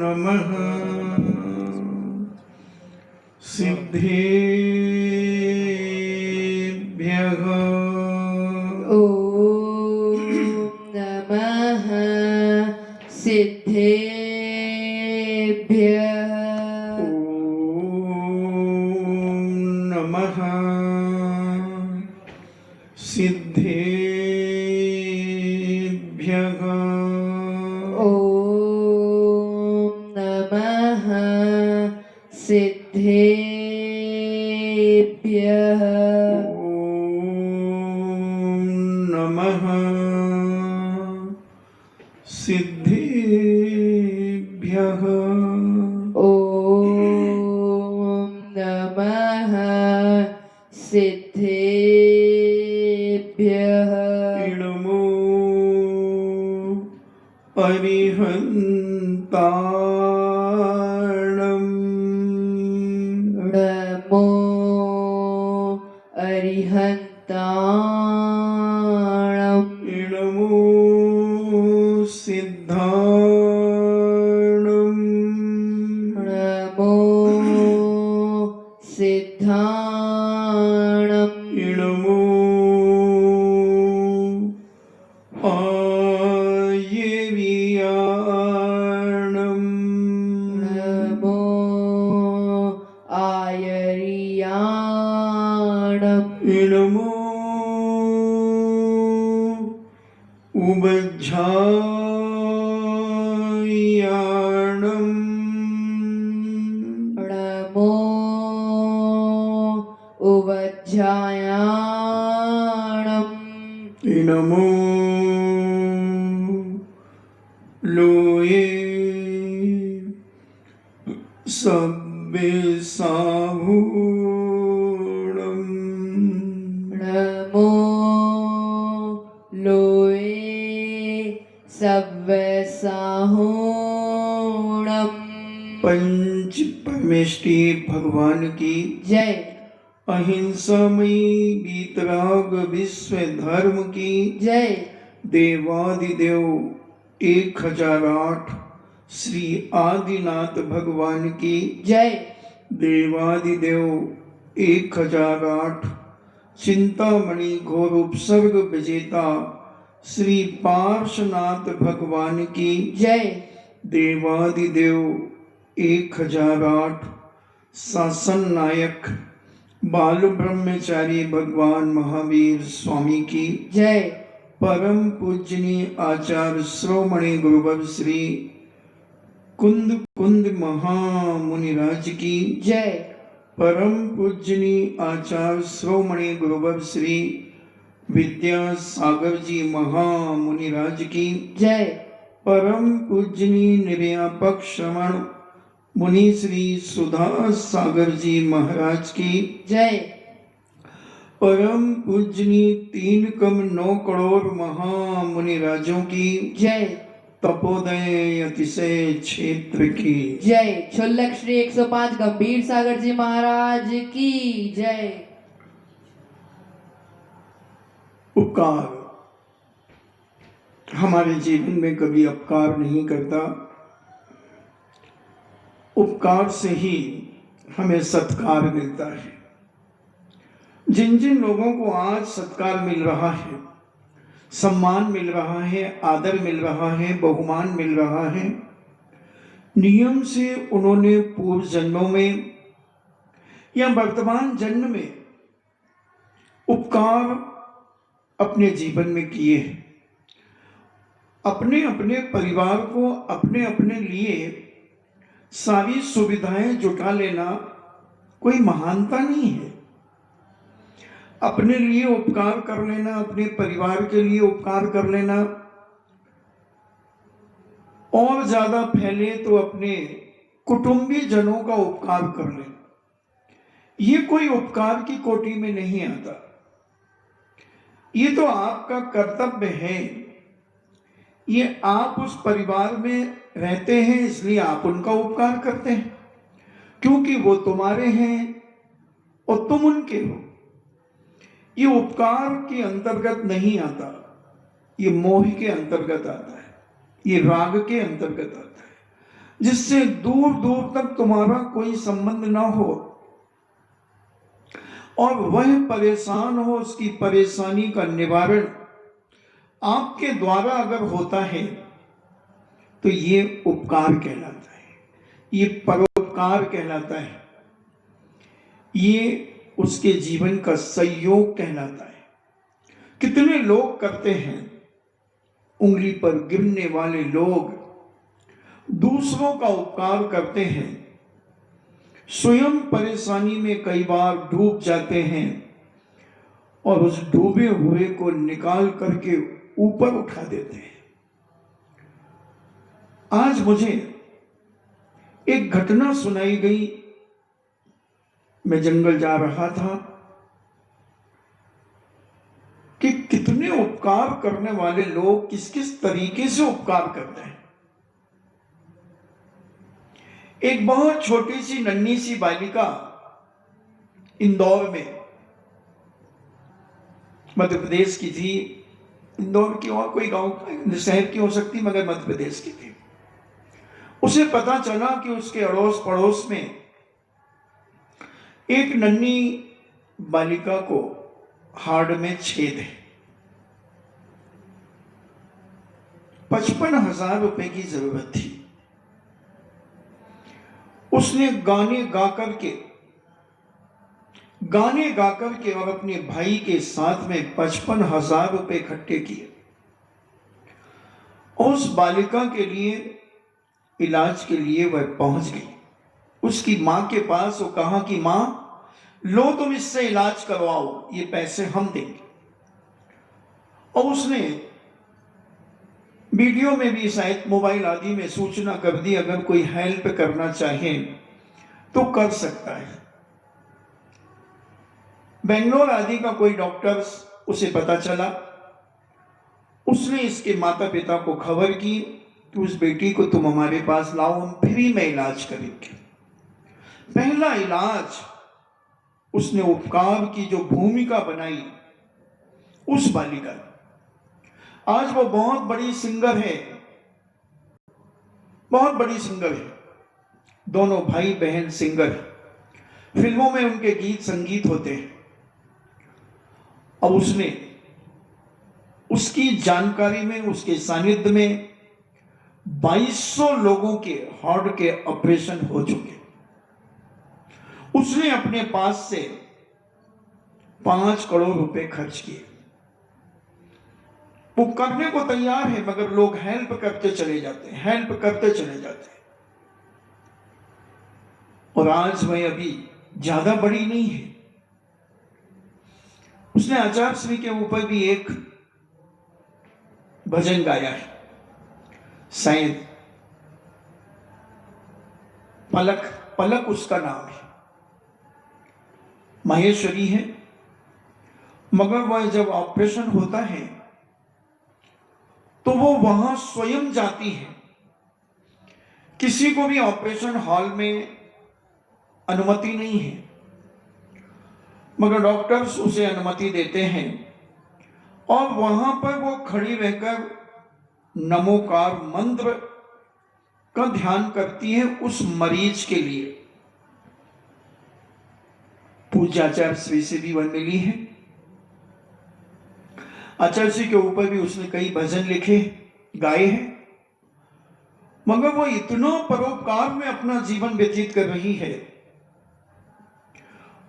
नमः सिद्धेभ्यः ॐ नमः सिद्धेभ्यः ॐ नमः सिद्धेभ्यः ॐ नमः सिद्धेभ्यः ॐ नमः सिद्धेभ्यः ॐ नमः सिद्धेभ्यः इणमो अरिहन्ताणम् नमो अरिहन्ताणम् इणमो सिद्धाणम् नमो सिद्धाणम् इणमो आयर्याणम् नमो आयर्याणम् इणमो उबज्झायाणम् नमो उवज्झायाणम् इणमो लोये सव्यसाभूणम् नमो लोये सव्यसाहूणम् पंच परमेष्टि भगवान की जय। अहिंसामयी वीतराग विश्व धर्म की जय। देवादिदेव 1008 श्री आदिनाथ भगवान की जय। देवादिदेव 1008 चिंतामणि घोर उपसर्ग विजेता श्री पार्श्वनाथ भगवान की जय। देवादिदेव 1008 शासन नायक बाल ब्रह्मचारी भगवान महावीर स्वामी की जय। परम पूजनीय आचार्य श्रोमणि गुरुवर श्री कुंद कुंद महामुनिराज की जय। परम पूजनीय आचार्य श्रोमणि गुरुवर श्री विद्यासागर जी महामुनिराज की जय। परम पूजनीय निर्यापक श्रवण मुनि श्री सुधा सागर जी महाराज की जय। परम पूजनीय 3,9 करोड़ महामुनिराजों की जय। तपोदय अतिशय क्षेत्र की जय। क्षुल्लक श्री 105 गंभीर सागर जी महाराज की जय। उपकार हमारे जीवन में कभी अपकार नहीं करता, उपकार से ही हमें सत्कार मिलता है। जिन जिन लोगों को आज सत्कार मिल रहा है, सम्मान मिल रहा है, आदर मिल रहा है, बहुमान मिल रहा है, नियम से उन्होंने पूर्व जन्मों में या वर्तमान जन्म में उपकार अपने जीवन में किए हैं। अपने अपने परिवार को अपने अपने लिए सारी सुविधाएं जुटा लेना कोई महानता नहीं है। अपने लिए उपकार कर लेना, अपने परिवार के लिए उपकार कर लेना, और ज्यादा फैले तो अपने कुटुंबी जनों का उपकार कर लेना, ये कोई उपकार की कोटि में नहीं आता। ये तो आपका कर्तव्य है। ये आप उस परिवार में रहते हैं इसलिए आप उनका उपकार करते हैं, क्योंकि वो तुम्हारे हैं और तुम उनके हो। ये उपकार के अंतर्गत नहीं आता, ये मोह के अंतर्गत आता है, ये राग के अंतर्गत आता है। जिससे दूर दूर तक तुम्हारा कोई संबंध ना हो, और वह परेशान हो, उसकी परेशानी का निवारण आपके द्वारा अगर होता है तो ये उपकार कहलाता है, ये परोपकार कहलाता है, ये उसके जीवन का संयोग कहलाता है। कितने लोग करते हैं, उंगली पर गिरने वाले लोग दूसरों का उपकार करते हैं, स्वयं परेशानी में कई बार डूब जाते हैं और उस डूबे हुए को निकाल करके ऊपर उठा देते हैं। आज मुझे एक घटना सुनाई गई। मैं जंगल जा रहा था कि कितने उपकार करने वाले लोग किस किस तरीके से उपकार करते हैं। एक बहुत छोटी सी नन्ही सी बालिका इंदौर में, मध्य प्रदेश की थी। इंदौर की और कोई गांव शहर की हो सकती, मगर मध्य प्रदेश की थी। उसे पता चला कि उसके अड़ोस पड़ोस में एक नन्ही बालिका को हार्ट में छेद है। 55,000 रुपए की जरूरत थी। उसने गाने गा करके और अपने भाई के साथ में 55,000 रुपए इकट्ठे किए और उस बालिका के लिए इलाज के लिए वह पहुंच गई उसकी मां के पास। वो कहा कि मां, लो तुम इससे इलाज करवाओ, ये पैसे हम देंगे। और उसने वीडियो में भी शायद मोबाइल आदि में सूचना कर दी, अगर कोई हेल्प करना चाहे तो कर सकता है। बेंगलोर आदि का कोई डॉक्टर उसे पता चला। उसने इसके माता पिता को खबर की कि उस बेटी को तुम हमारे पास लाओ, हम फ्री में इलाज करेंगे। पहला इलाज उसने उपकार की जो भूमिका बनाई उस बालिका ने। आज वो बहुत बड़ी सिंगर है, बहुत बड़ी सिंगर है। दोनों भाई बहन सिंगर, फिल्मों में उनके गीत संगीत होते हैं। अब उसने उसकी जानकारी में, उसके सानिध्य में 2200 लोगों के हार्ट के ऑपरेशन हो चुके। उसने अपने पास से 5 करोड़ रुपए खर्च किए। वो करने को तैयार है, मगर लोग हेल्प करते चले जाते हैं, हेल्प करते चले जाते हैं। और आज वह अभी ज्यादा बड़ी नहीं है। उसने आचार्य श्री के ऊपर भी एक भजन गाया है, शायद पलक पलक उसका नाम है। माहेश्वरी है, मगर वह जब ऑपरेशन होता है तो वो वहां स्वयं जाती है। किसी को भी ऑपरेशन हॉल में अनुमति नहीं है, मगर डॉक्टर्स उसे अनुमति देते हैं और वहां पर वो खड़ी रहकर नमोकार मंत्र का ध्यान करती है उस मरीज के लिए। पूज्य आचार्य श्री से भी वह मिली है। आचार्य श्री के ऊपर भी उसने कई भजन लिखे, गाए हैं, मगर वो इतना परोपकार में अपना जीवन व्यतीत कर रही है।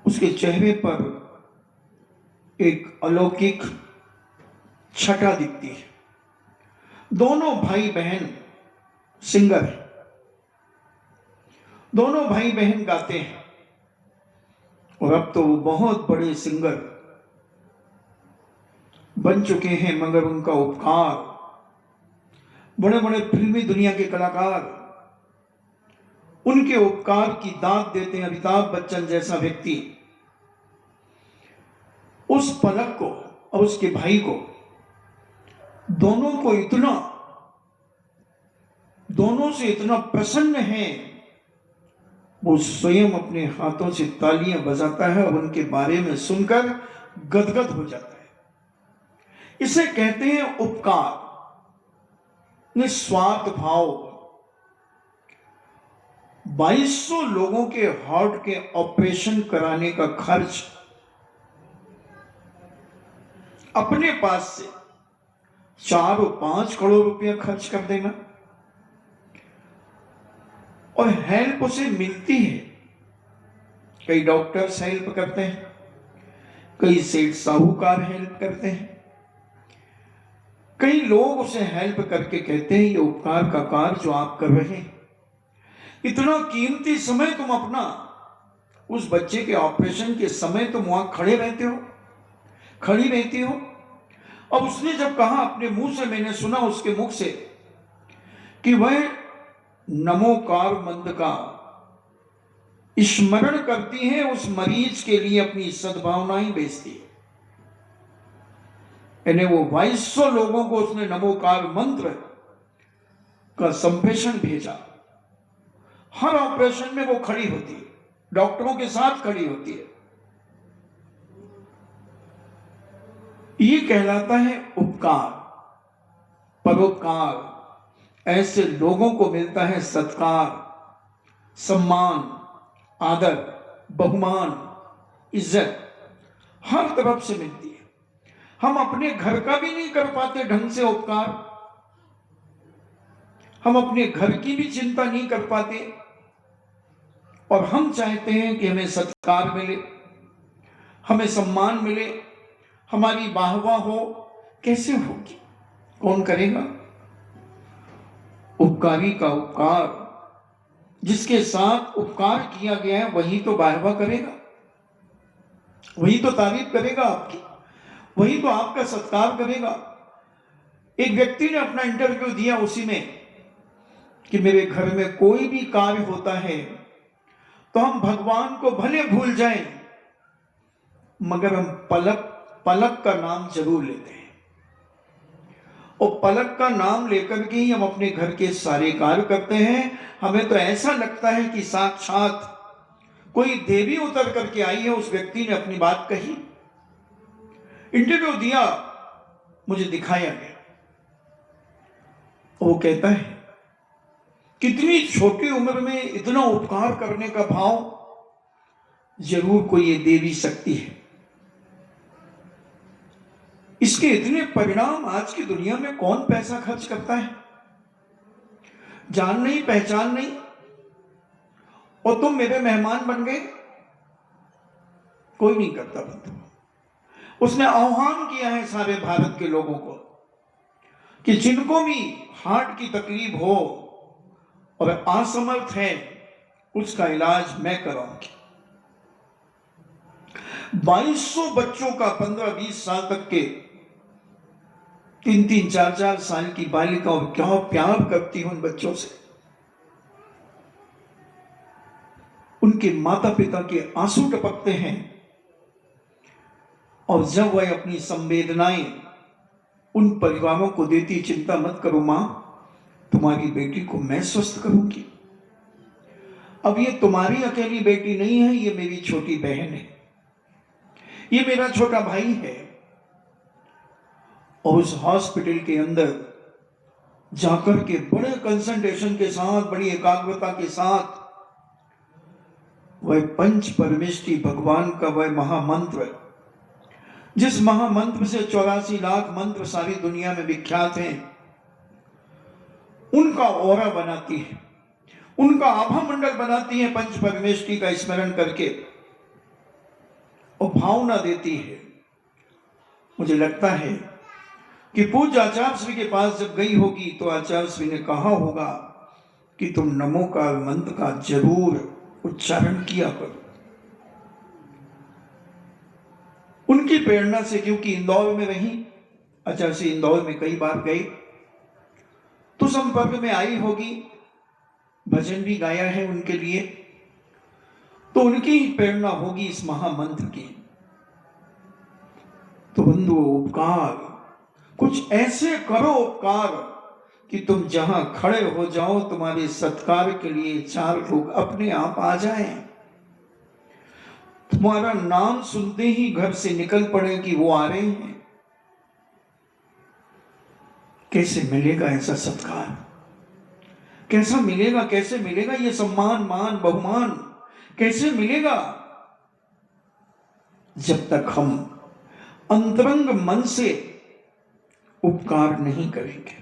उसके चेहरे पर एक अलौकिक छटा दिखती है। दोनों भाई बहन सिंगर हैं, दोनों भाई बहन गाते हैं और अब तो वो बहुत बड़े सिंगर बन चुके हैं। मगर उनका उपकार, बड़े बड़े फिल्मी दुनिया के कलाकार उनके उपकार की दाद देते हैं। अमिताभ बच्चन जैसा व्यक्ति उस पलक को और उसके भाई को, दोनों को दोनों से इतना प्रसन्न है, वो स्वयं अपने हाथों से तालियां बजाता है और उनके बारे में सुनकर गदगद हो जाता है। इसे कहते हैं उपकार, निस्वार्थ भाव। 2200 लोगों के हार्ट के ऑपरेशन कराने का खर्च अपने पास से 4 और 5 करोड़ रुपया खर्च कर देना, और हेल्प उसे मिलती है। कई डॉक्टर्स हेल्प करते हैं, कई सेठ साहूकार हेल्प करते हैं, कई लोग उसे हेल्प करके कहते हैं ये उपकार का कार्य जो आप कर रहे हैं, इतना कीमती समय तुम अपना उस बच्चे के ऑपरेशन के समय तुम वहां खड़े रहते हो, खड़ी रहती हो। अब उसने जब कहा अपने मुंह से, मैंने सुना उसके मुख से कि वह नमोकार मंत्र का स्मरण करती है, उस मरीज के लिए अपनी सद्भावनाएं भेजती है। यानी वो 2200 लोगों को उसने नमोकार मंत्र का संप्रेषण भेजा। हर ऑपरेशन में वो खड़ी होती है, डॉक्टरों के साथ खड़ी होती है। ये कहलाता है उपकार, परोपकार। ऐसे लोगों को मिलता है सत्कार, सम्मान, आदर, बहुमान, इज्जत हर तरफ से मिलती है। हम अपने घर का भी नहीं कर पाते ढंग से उपकार, हम अपने घर की भी चिंता नहीं कर पाते, और हम चाहते हैं कि हमें सत्कार मिले, हमें सम्मान मिले, हमारी वाहवाह हो। कैसे होगी? कौन करेगा? उपकारी का उपकार, जिसके साथ उपकार किया गया है वही तो वाहवाह करेगा, वही तो तारीफ करेगा आपकी, वही तो आपका सत्कार करेगा। एक व्यक्ति ने अपना इंटरव्यू दिया उसी में कि मेरे घर में कोई भी कार्य होता है तो हम भगवान को भले भूल जाएं, मगर हम पलक का नाम जरूर लेते हैं, और पलक का नाम लेकर के ही हम अपने घर के सारे कार्य करते हैं। हमें तो ऐसा लगता है कि साक्षात कोई देवी उतर करके आई है। उस व्यक्ति ने अपनी बात कही, इंटरव्यू दिया, मुझे दिखाया गया। वो कहता है कितनी छोटी उम्र में इतना उपकार करने का भाव, जरूर कोई ये देवी शक्ति है। इसके इतने परिणाम आज की दुनिया में कौन पैसा खर्च करता है? जान नहीं, पहचान नहीं, और तुम मेरे मेहमान बन गए, कोई नहीं करता बंधु। उसने आह्वान किया है सारे भारत के लोगों को कि जिनको भी हार्ट की तकलीफ हो और असमर्थ है, उसका इलाज मैं कराऊंगी। 2200 बच्चों का, 15-20 साल तक के, 3-3, 4-4 साल की बालिका, और क्या प्यार करती हूं उन बच्चों से। उनके माता पिता के आंसू टपकते हैं, और जब वह अपनी संवेदनाएं उन परिवारों को देती, चिंता मत करो मां, तुम्हारी बेटी को मैं स्वस्थ करूंगी। अब ये तुम्हारी अकेली बेटी नहीं है, ये मेरी छोटी बहन है, ये मेरा छोटा भाई है। और उस हॉस्पिटल के अंदर जाकर के बड़े कंसंट्रेशन के साथ, बड़ी एकाग्रता के साथ वह पंच परमेष्टि भगवान का वह महामंत्र, जिस महामंत्र से 84 लाख मंत्र सारी दुनिया में विख्यात हैं, उनका ओरा बनाती है, उनका आभा मंडल बनाती है पंच परमेष्टि का स्मरण करके, और भावना देती है। मुझे लगता है कि पूज्य आचार्य श्री के पास जब गई होगी तो आचार्य श्री ने कहा होगा कि तुम नमोकार मंत्र का जरूर उच्चारण किया करो। उनकी प्रेरणा से, क्योंकि इंदौर में रही, आचार्य श्री इंदौर में कई बार गए, तो संपर्क में आई होगी, भजन भी गाया है उनके लिए, तो उनकी ही प्रेरणा होगी इस महामंत्र की। तो बंधु, उपकार कुछ ऐसे करो उपकार कि तुम जहां खड़े हो जाओ, तुम्हारे सत्कार के लिए 4 लोग अपने आप आ जाएं, तुम्हारा नाम सुनते ही घर से निकल पड़े कि वो आ रहे हैं। कैसे मिलेगा ऐसा सत्कार? कैसा मिलेगा, कैसे मिलेगा ये सम्मान, मान, बहुमान कैसे मिलेगा? जब तक हम अंतरंग मन से उपकार नहीं करेंगे।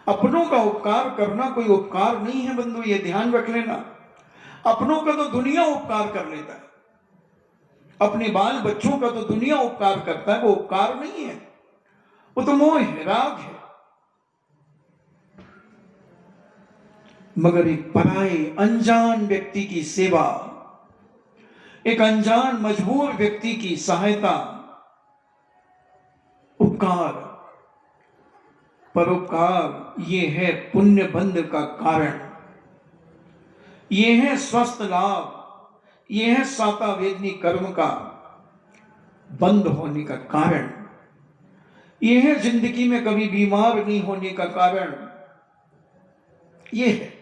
अपनों का उपकार करना कोई उपकार नहीं है बंधु, ये ध्यान रख लेना। अपनों का तो दुनिया उपकार कर लेता है, अपने बाल बच्चों का तो दुनिया उपकार करता है, वो उपकार नहीं है, वो तो मोह है, राग है। मगर एक पराये अनजान व्यक्ति की सेवा, एक अनजान मजबूर व्यक्ति की सहायता, उपकार, परोपकार, ये है पुण्य बंध का कारण, ये है स्वस्थ लाभ, ये है साता वेदनी कर्म का बंद होने का कारण, ये है जिंदगी में कभी बीमार नहीं होने का कारण। ये है,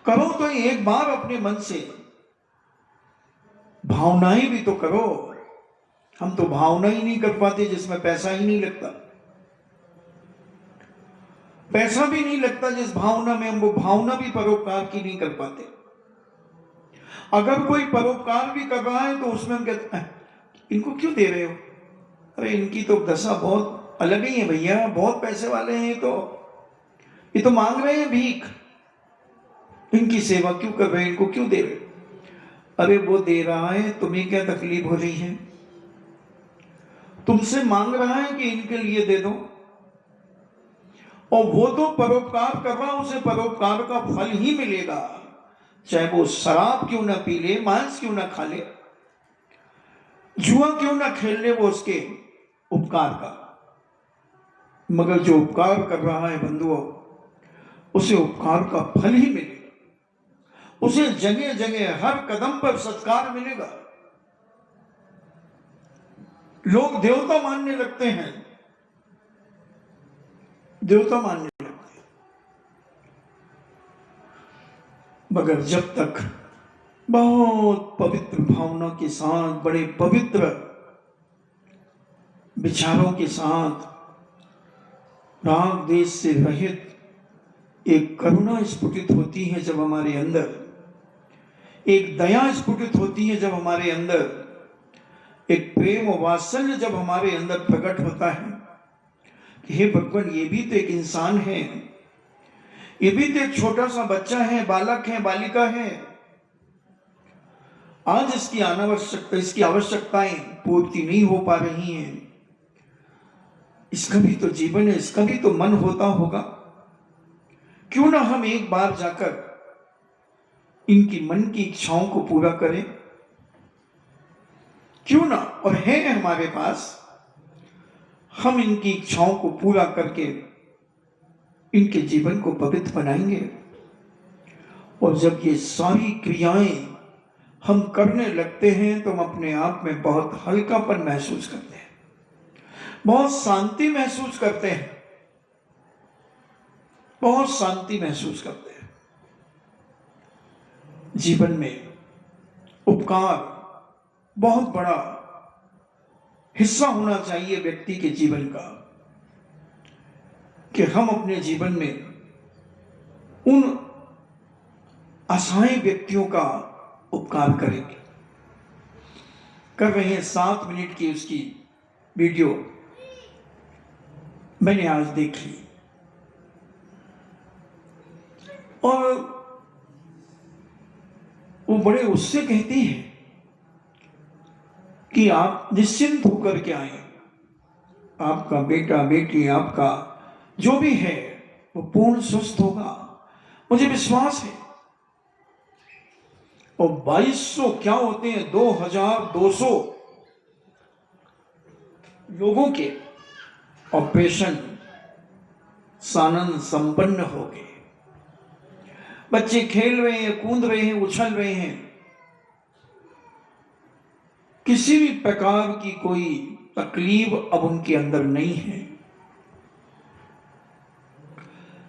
करो तो एक बार अपने मन से, भावनाएं भी तो करो। हम तो भावना ही नहीं कर पाते, जिसमें पैसा ही नहीं लगता, पैसा भी नहीं लगता जिस भावना में, हम वो भावना भी परोपकार की नहीं कर पाते। अगर कोई परोपकार भी कर रहा है तो उसमें हम कहते हैं इनको क्यों दे रहे हो, अरे इनकी तो दशा बहुत अलग ही है भैया, बहुत पैसे वाले हैं, ये तो मांग रहे हैं भीख, इनकी सेवा क्यों कर रहे हैं, इनको क्यों दे रहे हो? अरे वो दे रहा है, तुम्हें क्या तकलीफ हो रही है? तुमसे मांग रहा है कि इनके लिए दे दो, और वो तो परोपकार कर रहा, उसे परोपकार का फल ही मिलेगा, चाहे वो शराब क्यों ना पी ले, मांस क्यों ना खा ले, जुआ क्यों ना खेल ले, वो उसके उपकार का। मगर जो उपकार कर रहा है बंधुओं, उसे उपकार का फल ही मिलेगा, उसे जगह जगह हर कदम पर सत्कार मिलेगा। लोग देवता मानने लगते हैं, देवता मानने लगते हैं, मगर जब तक बहुत पवित्र भावना के साथ, बड़े पवित्र विचारों के साथ, राग देश से रहित एक करुणा स्फुटित होती है जब हमारे अंदर, एक दया स्फुटित होती है जब हमारे अंदर, एक प्रेम और वात्सल्य जब हमारे अंदर प्रकट होता है कि हे भगवान, ये भी तो एक इंसान है, ये भी तो एक छोटा सा बच्चा है, बालक है, बालिका है, आज इसकी अनावश्यकता, इसकी आवश्यकताएं पूर्ति नहीं हो पा रही हैं, इसका भी तो जीवन है, इसका भी तो मन होता होगा, क्यों ना हम एक बार जाकर इनकी मन की इच्छाओं को पूरा करें, क्यों ना, और है हमारे पास, हम इनकी इच्छाओं को पूरा करके इनके जीवन को पवित्र बनाएंगे। और जब ये सारी क्रियाएं हम करने लगते हैं तो हम अपने आप में बहुत हल्कापन महसूस करते हैं, बहुत शांति महसूस करते हैं, बहुत शांति महसूस करते हैं। जीवन में उपकार बहुत बड़ा हिस्सा होना चाहिए व्यक्ति के जीवन का, कि हम अपने जीवन में उन असहाय व्यक्तियों का उपकार करेंगे। कर रहे हैं 7 मिनट की उसकी वीडियो, मैंने आज देखी, और वो बड़े उससे कहती है कि आप निश्चिंत होकर के आए, आपका बेटा बेटी, आपका जो भी है वो पूर्ण स्वस्थ होगा, मुझे विश्वास है। और 2200 क्या होते हैं, 2200 लोगों के ऑपरेशन सानंद संपन्न हो गए। बच्चे खेल रहे हैं, कूद रहे हैं, उछल रहे हैं, किसी भी प्रकार की कोई तकलीफ अब उनके अंदर नहीं है।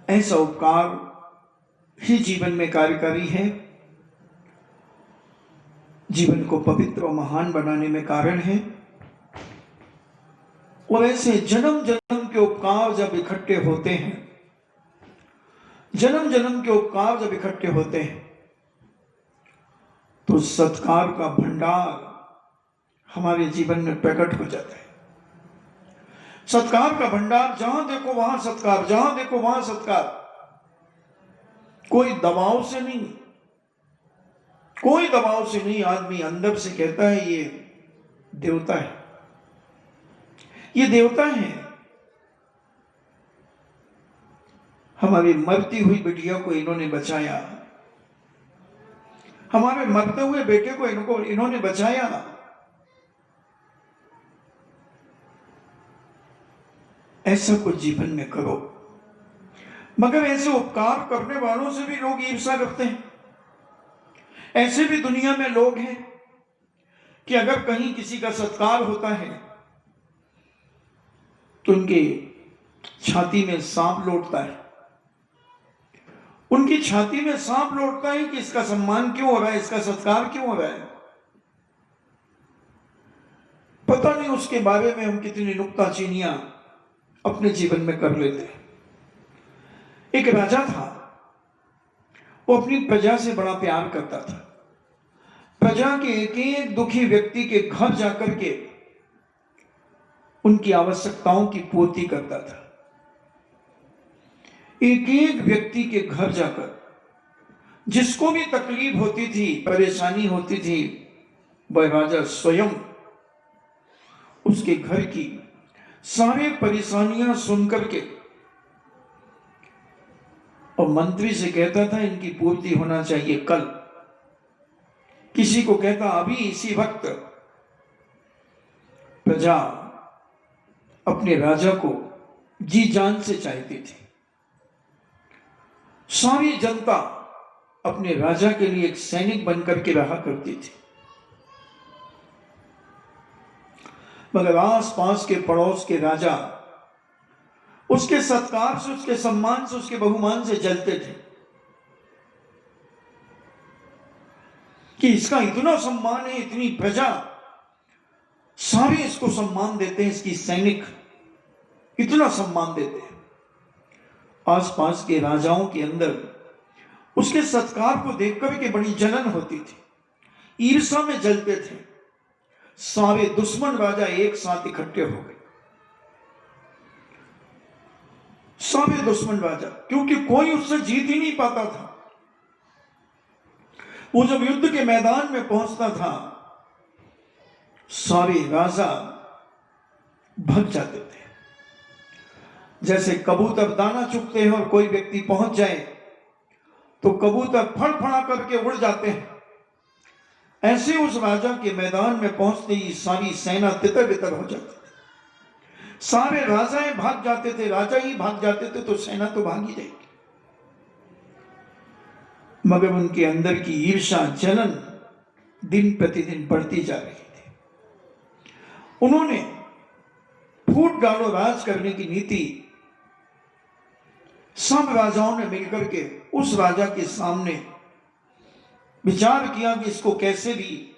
ऐसा उपकार ही जीवन में कार्यकारी है, जीवन को पवित्र और महान बनाने में कारण है। और ऐसे जन्म जन्म के उपकार जब इकट्ठे होते हैं, जन्म जन्म के उपकार जब इकट्ठे होते हैं तो सत्कार का भंडार हमारे जीवन में प्रकट हो जाता है। सत्कार का भंडार, जहां देखो वहां सत्कार, जहां देखो वहां सत्कार। कोई दबाव से नहीं, कोई दबाव से नहीं, आदमी अंदर से कहता है ये देवता है, ये देवता है। हमारी मरती हुई बिटिया को इन्होंने बचाया, हमारे मरते हुए बेटे को इन्होंने बचाया। ऐसा कुछ जीवन में करो। मगर ऐसे उपकार करने वालों से भी लोग ईर्ष्या करते हैं। ऐसे भी दुनिया में लोग हैं कि अगर कहीं किसी का सत्कार होता है तो उनके छाती में सांप लौटता है, उनकी छाती में सांप लौटता है कि इसका सम्मान क्यों हो रहा है, इसका सत्कार क्यों हो रहा है। पता नहीं उसके बारे में हम कितनी नुक्ताचीनियां अपने जीवन में कर लेते हैं। एक राजा था, वो अपनी प्रजा से बड़ा प्यार करता था। प्रजा के एक एक दुखी व्यक्ति के घर जाकर के उनकी आवश्यकताओं की पूर्ति करता था। एक एक व्यक्ति के घर जाकर जिसको भी तकलीफ होती थी, परेशानी होती थी, वह राजा स्वयं उसके घर की सारी परेशानियां सुनकर के और मंत्री से कहता था इनकी पूर्ति होना चाहिए कल। किसी को कहता अभी इसी वक्त। प्रजा अपने राजा को जी जान से चाहती थी। सारी जनता अपने राजा के लिए एक सैनिक बनकर के रहा करती थी। मगर आस पास के पड़ोस के राजा उसके सत्कार से, उसके सम्मान से, उसके बहुमान से जलते थे कि इसका इतना सम्मान है, इतनी प्रजा सारे इसको सम्मान देते हैं, इसकी सैनिक इतना सम्मान देते हैं। आसपास के राजाओं के अंदर उसके सत्कार को देखकर के बड़ी जलन होती थी, ईर्ष्या में जलते थे। सारे दुश्मन राजा एक साथ इकट्ठे हो गए, सारे दुश्मन राजा, क्योंकि कोई उससे जीत ही नहीं पाता था। वो जब युद्ध के मैदान में पहुंचता था सारे राजा भग जाते थे। जैसे कबूतर दाना चुगते हैं और कोई व्यक्ति पहुंच जाए तो कबूतर फड़फड़ा करके उड़ जाते हैं, ऐसे उस राजा के मैदान में पहुंचते ही सारी सेना तितर बितर हो जाती थी। सारे राजाएं भाग जाते थे, राजा ही भाग जाते थे तो सेना तो भाग ही जाएगी। मगर उनके अंदर की ईर्ष्या, जलन दिन प्रतिदिन बढ़ती जा रही थी। उन्होंने फूट डालो राज करने की नीति सब राजाओं ने मिलकर के उस राजा के सामने विचार किया कि इसको कैसे भी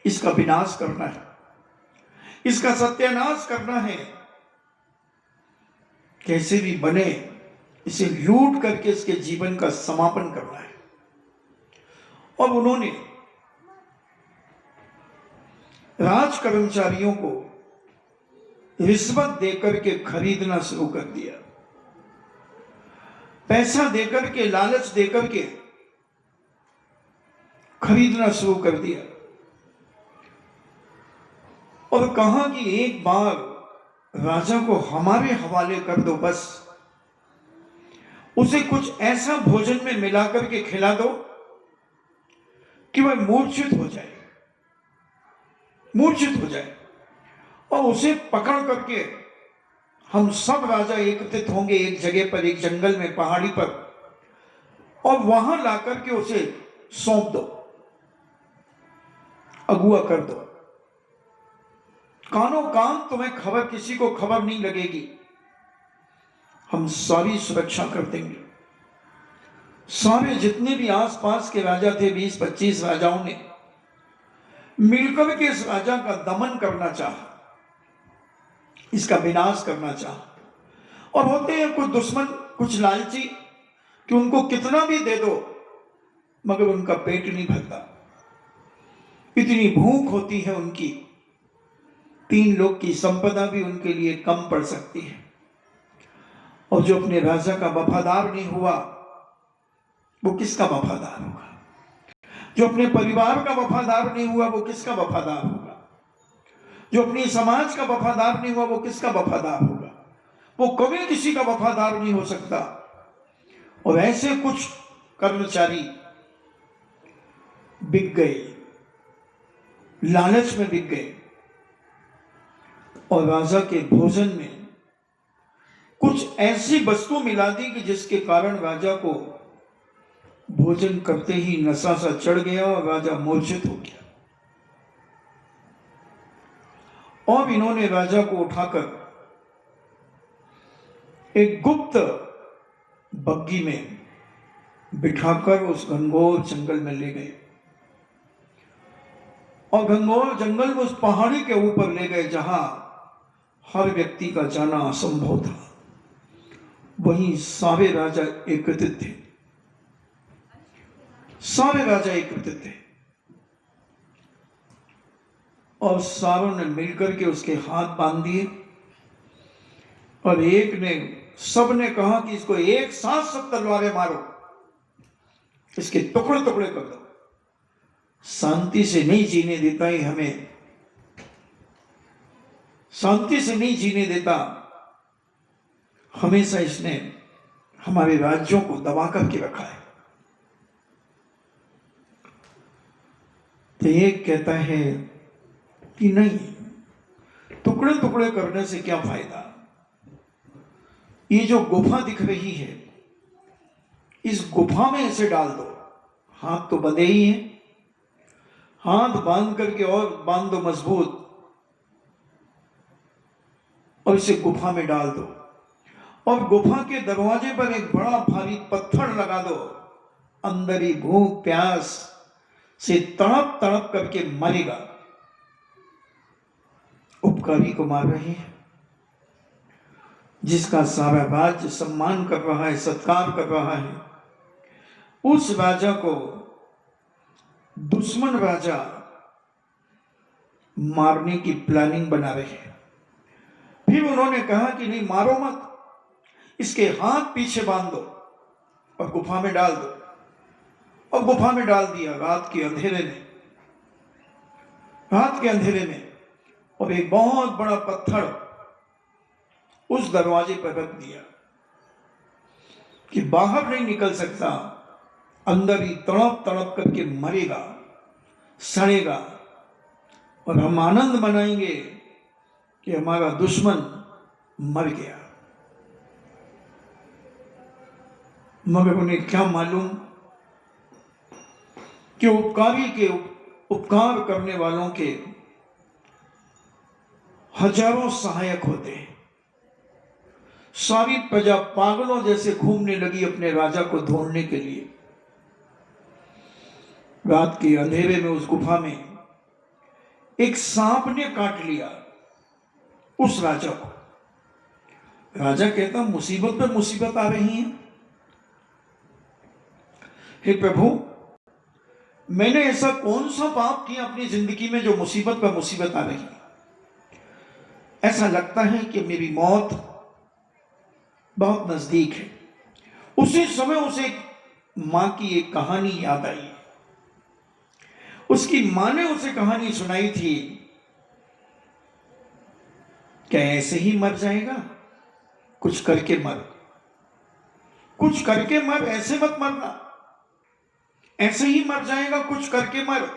इसका विनाश करना है, इसका सत्यानाश करना है, कैसे भी बने इसे लूट करके इसके जीवन का समापन करना है। और उन्होंने राज कर्मचारियों को रिश्वत देकर के खरीदना शुरू कर दिया, पैसा देकर के, लालच देकर के खरीदना शुरू कर दिया। और कहा कि एक बार राजा को हमारे हवाले कर दो, बस उसे कुछ ऐसा भोजन में मिलाकर के खिला दो कि वह मूर्छित हो जाए, मूर्छित हो जाए, और उसे पकड़ करके हम सब राजा एकत्रित होंगे एक जगह पर, एक जंगल में, पहाड़ी पर, और वहां लाकर के उसे सौंप दो, अगुआ कर दो। कानो कान तुम्हें खबर, किसी को खबर नहीं लगेगी, हम सारी सुरक्षा कर देंगे। सारे जितने भी आसपास के राजा थे, 20-25 राजाओं ने मिलकर के इस राजा का दमन करना चाहा, इसका विनाश करना चाहा। और होते हैं कुछ दुश्मन, कुछ लालची, कि उनको कितना भी दे दो मगर उनका पेट नहीं भरता। इतनी भूख होती है उनकी, 3 लोग की संपदा भी उनके लिए कम पड़ सकती है। और जो अपने राजा का वफादार नहीं हुआ वो किसका वफादार होगा? जो अपने परिवार का वफादार नहीं हुआ वो किसका वफादार होगा? जो अपनी समाज का वफादार नहीं हुआ वो किसका वफादार होगा? वो कभी किसी का वफादार नहीं हो सकता। और ऐसे कुछ कर्मचारी बिक गए, लालच में बिक गए और राजा के भोजन में कुछ ऐसी वस्तु मिला दी कि जिसके कारण राजा को भोजन करते ही नशा सा चढ़ गया और राजा मूर्छित हो गया। और इन्होंने राजा को उठाकर एक गुप्त बग्गी में बिठाकर उस घनघोर जंगल में ले गए और घनघोर जंगल में उस पहाड़ी के ऊपर ले गए जहां हर व्यक्ति का जाना असंभव था। वहीं सारे राजा एकत्रित थे, सारे राजा एकत्रित थे और सारों ने मिलकर के उसके हाथ बांध दिए और सब ने कहा कि इसको एक साथ सब तलवारें मारो, इसके टुकड़े टुकड़े कर दो, शांति से नहीं जीने देता ही हमें, शांति से नहीं जीने देता, हमेशा इसने हमारे राज्यों को दबा करके रखा है। तो एक कहता है कि नहीं, टुकड़े टुकड़े करने से क्या फायदा? ये जो गुफा दिख रही है इस गुफा में इसे डाल दो, हाथ तो बंधे ही हैं, हाथ बांध करके और बांध दो मजबूत और इसे गुफा में डाल दो और गुफा के दरवाजे पर एक बड़ा भारी पत्थर लगा दो, अंदर ही भूख प्यास से तड़प तड़प करके मरेगा। उपकारी को मार रहे हैं, जिसका सारा राज्य सम्मान कर रहा है, सत्कार कर रहा है, उस राजा को दुश्मन राजा मारने की प्लानिंग बना रहे हैं। फिर उन्होंने कहा कि नहीं मारो मत, इसके हाथ पीछे बांध दो और गुफा में डाल दो। और गुफा में डाल दिया रात के अंधेरे में, रात के अंधेरे में, और एक बहुत बड़ा पत्थर उस दरवाजे पर रख दिया कि बाहर नहीं निकल सकता, अंदर ही तड़प तड़प करके मरेगा, सड़ेगा और हम आनंद मनाएंगे कि हमारा दुश्मन मर गया। मगर उन्हें क्या मालूम कि उपकारी के उपकार करने वालों के हजारों सहायक होते हैं। सारी प्रजा पागलों जैसे घूमने लगी अपने राजा को ढूंढने के लिए। रात के अंधेरे में उस गुफा में एक सांप ने काट लिया उस राजा को। राजा कहता मुसीबत पर मुसीबत आ रही है, हे प्रभु मैंने ऐसा कौन सा पाप किया अपनी जिंदगी में जो मुसीबत पर मुसीबत आ रही है? ऐसा लगता है कि मेरी मौत बहुत नजदीक है। उसी समय उसे मां की एक कहानी याद आई। उसकी मां ने उसे कहानी सुनाई थी, क्या ऐसे ही मर जाएगा? कुछ करके मर, कुछ करके मर, ऐसे मत मरना, ऐसे ही मर जाएगा, कुछ करके मर।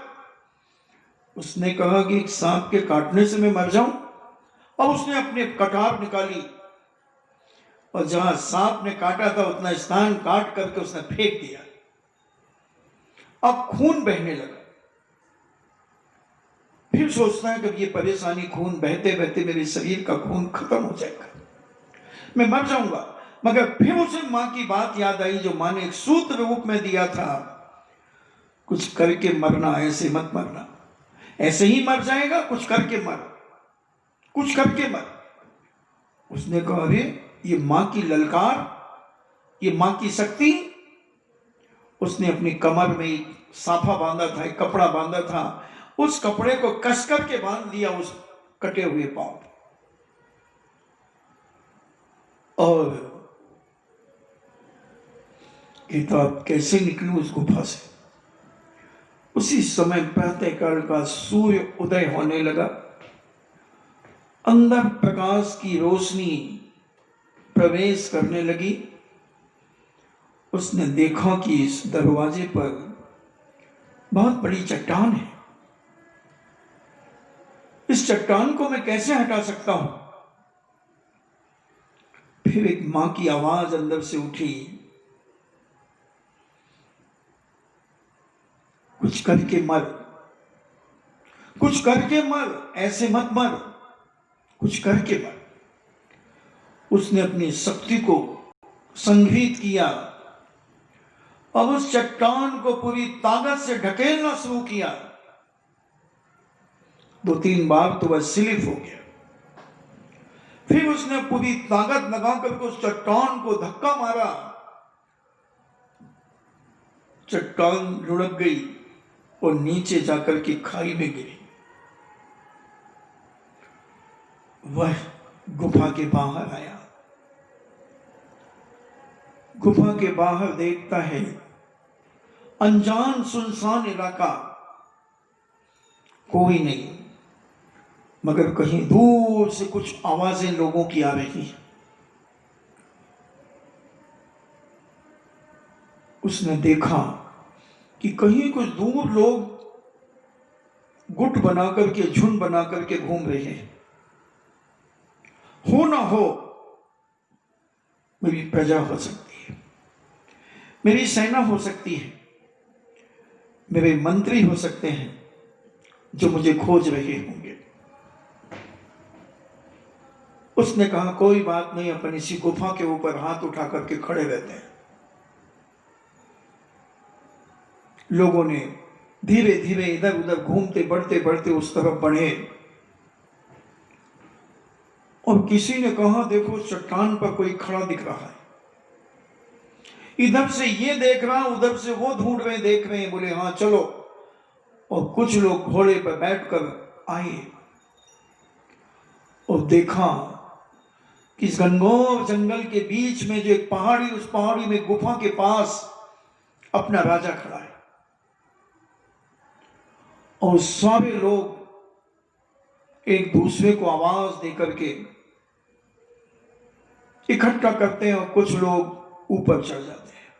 उसने कहा कि सांप के काटने से मैं मर जाऊं? और उसने अपने कटार निकाली और जहां सांप ने काटा था उतना स्थान काट करके उसने फेंक दिया। अब खून बहने लगा। फिर सोचता है कि ये परेशानी, खून बहते बहते मेरे शरीर का खून खत्म हो जाएगा, मैं मर जाऊंगा। मगर फिर उसे मां की बात याद आई जो मां ने एक सूत्र रूप में दिया था, कुछ करके मरना, ऐसे मत मरना, ऐसे ही मर जाएगा, कुछ करके मर, कुछ करके मर। उसने कहा अरे ये मां की ललकार, ये मां की शक्ति, उसने अपनी कमर में एक साफा बांधा था, एक कपड़ा बांधा था, उस कपड़े को कस करके बांध दिया उस कटे हुए पांव पे। और ये तो आप कैसे निकलूं उस गुफा से। उसी समय प्रातःकाल का सूर्य उदय होने लगा, अंदर प्रकाश की रोशनी प्रवेश करने लगी। उसने देखा कि इस दरवाजे पर बहुत बड़ी चट्टान है, इस चट्टान को मैं कैसे हटा सकता हूं। फिर एक मां की आवाज अंदर से उठी, कुछ करके मर, कुछ करके मर, ऐसे मत मर, कुछ करके मर। उसने अपनी शक्ति को संग्रहित किया, अब उस चट्टान को पूरी ताकत से ढकेलना शुरू किया। 2-3 बार तो वह स्लिप हो गया। फिर उसने पूरी ताकत लगाकर उस चट्टान को धक्का मारा, चट्टान लुढ़क गई और नीचे जाकर के खाई में गिरी। वह गुफा के बाहर आया, गुफा के बाहर देखता है अनजान सुनसान इलाका, कोई नहीं, मगर कहीं दूर से कुछ आवाजें लोगों की आ रही हैं। उसने देखा कि कहीं कुछ दूर लोग गुट बना करके, झुंड बना करके घूम रहे हैं। हो ना हो मेरी प्रजा हो सकती है, मेरी सेना हो सकती है, मेरे मंत्री हो सकते हैं जो मुझे खोज रहे होंगे। उसने कहा कोई बात नहीं, अपन इसी गुफा के ऊपर हाथ उठा करके खड़े रहते हैं। लोगों ने धीरे धीरे इधर उधर घूमते बढ़ते बढ़ते उस तरफ बढ़े और किसी ने कहा देखो चट्टान पर कोई खड़ा दिख रहा है। इधर से ये देख रहा, उधर से वो ढूंढ रहे, देख रहे हैं। बोले हाँ चलो। और कुछ लोग घोड़े पर बैठकर आए और देखा कि इस घनघोर जंगल के बीच में जो एक पहाड़ी, उस पहाड़ी में गुफा के पास अपना राजा खड़ा है। और सारे लोग एक दूसरे को आवाज देकर के इकट्ठा करते हैं और कुछ लोग ऊपर चढ़ जाते हैं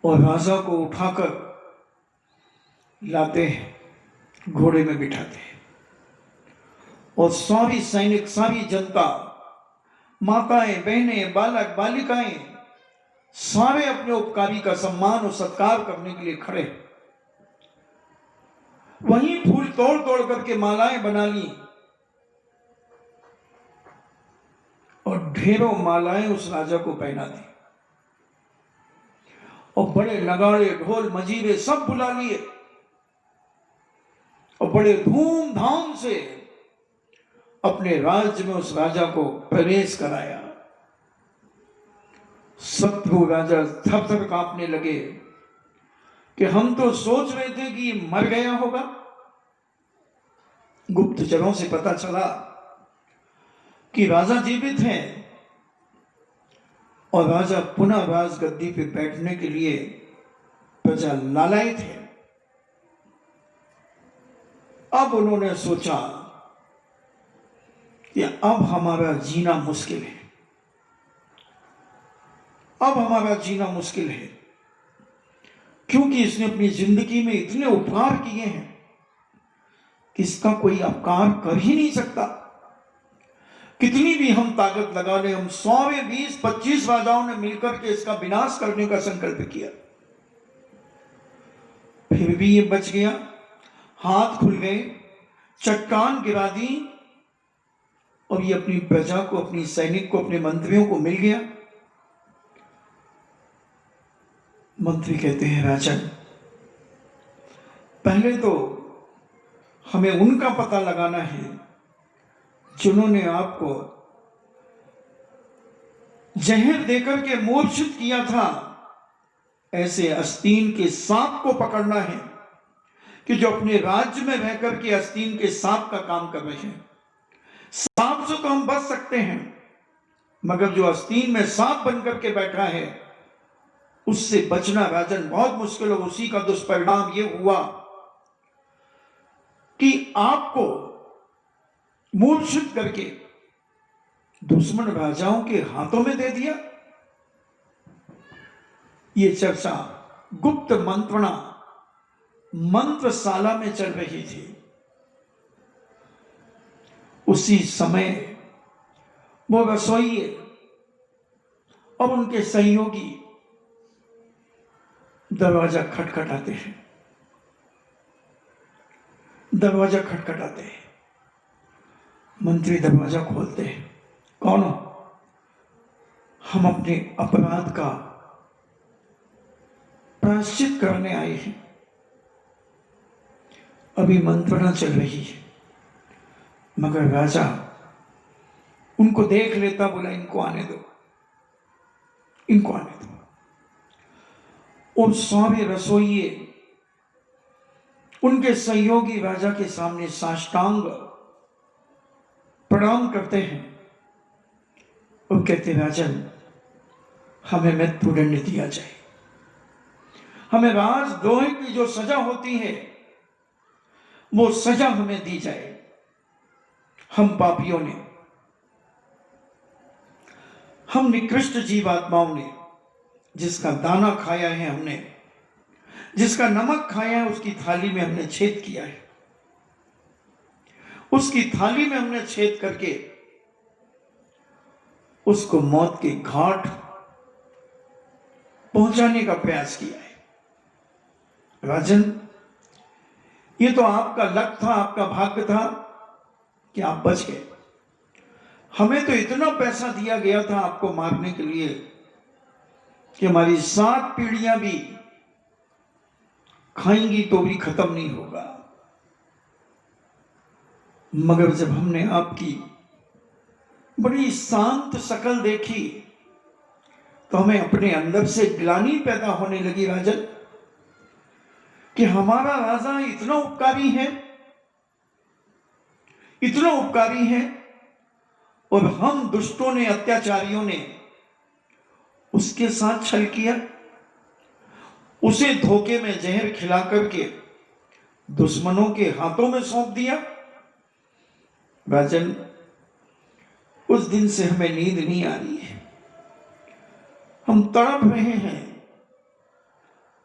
और राजा को उठाकर लाते हैं, घोड़े में बिठाते हैं। और सारी सैनिक, सारी जनता, माताएं, बहनें, बालक, बालिकाएं, सारे अपने उपकारी का सम्मान और सत्कार करने के लिए खड़े। वहीं फूल तोड़ तोड़ करके मालाएं बना ली और ढेरों मालाएं उस राजा को पहना दी और बड़े नगाड़े, ढोल, मजीरे सब बुला लिए और बड़े धूमधाम से अपने राज्य में उस राजा को प्रवेश कराया। शत्रु राजा थर थर कांपने लगे कि हम तो सोच रहे थे कि मर गया होगा। गुप्तचरों से पता चला कि राजा जीवित हैं और राजा पुनः राजगद्दी पे बैठने के लिए प्रजा लालायित है। अब उन्होंने सोचा कि अब हमारा जीना मुश्किल है, अब हमारा जीना मुश्किल है, क्योंकि इसने अपनी जिंदगी में इतने उपकार किए हैं कि इसका कोई अपकार कर ही नहीं सकता। कितनी भी हम ताकत लगा ले, हम 100, 20, 25 राजाओं ने मिलकर के इसका विनाश करने का संकल्प किया, फिर भी ये बच गया। हाथ खुल गए, चट्टान गिरा दी और ये अपनी प्रजा को, अपनी सैनिक को, अपने मंत्रियों को मिल गया। मंत्री कहते हैं राजन, पहले तो हमें उनका पता लगाना है जिन्होंने आपको जहर देकर के मूर्छित किया था। ऐसे आस्तीन के सांप को पकड़ना है कि जो अपने राज्य में रहकर के आस्तीन के सांप का काम कर रहे हैं। सांप से तो हम बच सकते हैं, मगर जो आस्तीन में सांप बनकर के बैठा है उससे बचना राजन बहुत मुश्किल है। उसी का दुष्परिणाम ये हुआ कि आपको मूर्छित करके दुश्मन राजाओं के हाथों में दे दिया। ये चर्चा गुप्त मंत्रणा मंत्रशाला में चल रही थी। उसी समय वो रसोइये और उनके सहयोगी दरवाजा खटखटाते हैं। दरवाजा खटखटाते हैं। मंत्री दरवाजा खोलते हैं। कौन हो? हम अपने अपराध का प्रायश्चित करने आए हैं। अभी मंत्रणा चल रही है। मगर राजा उनको देख लेता, बोला इनको आने दो, इनको आने दो। और सारे रसोइये उनके सहयोगी राजा के सामने साष्टांग प्रणाम करते हैं और कहते, राजन हमें मृत्युदंड दिया जाए। हमें राजद्रोह की जो सजा होती है वो सजा हमें दी जाए। हम पापियों ने, हम निकृष्ट जीवात्माओं ने जिसका दाना खाया है, हमने जिसका नमक खाया है, उसकी थाली में हमने छेद किया है। उसकी थाली में हमने छेद करके उसको मौत के घाट पहुंचाने का प्रयास किया है। राजन, ये तो आपका लक था, आपका भाग्य था कि आप बच गए। हमें तो इतना पैसा दिया गया था आपको मारने के लिए कि हमारी 7 पीढ़ियां भी खाएंगी तो भी खत्म नहीं होगा। मगर जब हमने आपकी बड़ी शांत शकल देखी तो हमें अपने अंदर से ग्लानि पैदा होने लगी राजन, कि हमारा राजा इतना उपकारी है, इतना उपकारी है, और हम दुष्टों ने, अत्याचारियों ने उसके साथ छल किया, उसे धोखे में जहर खिला करके दुश्मनों के हाथों में सौंप दिया। राजन, उस दिन से हमें नींद नहीं आ रही है, हम तड़प रहे हैं,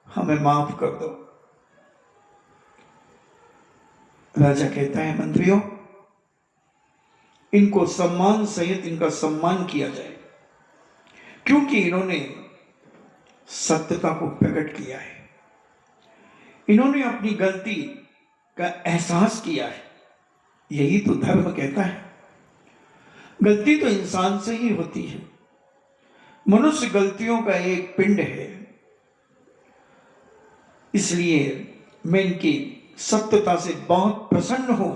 हमें माफ कर दो। राजा कहता है, मंत्रियों इनको सम्मान सहित इनका सम्मान किया जाए, क्योंकि इन्होंने सत्यता को प्रकट किया है, इन्होंने अपनी गलती का एहसास किया है। यही तो धर्म कहता है। गलती तो इंसान से ही होती है। मनुष्य गलतियों का एक पिंड है। इसलिए मैं इनकी सत्यता से बहुत प्रसन्न हूं।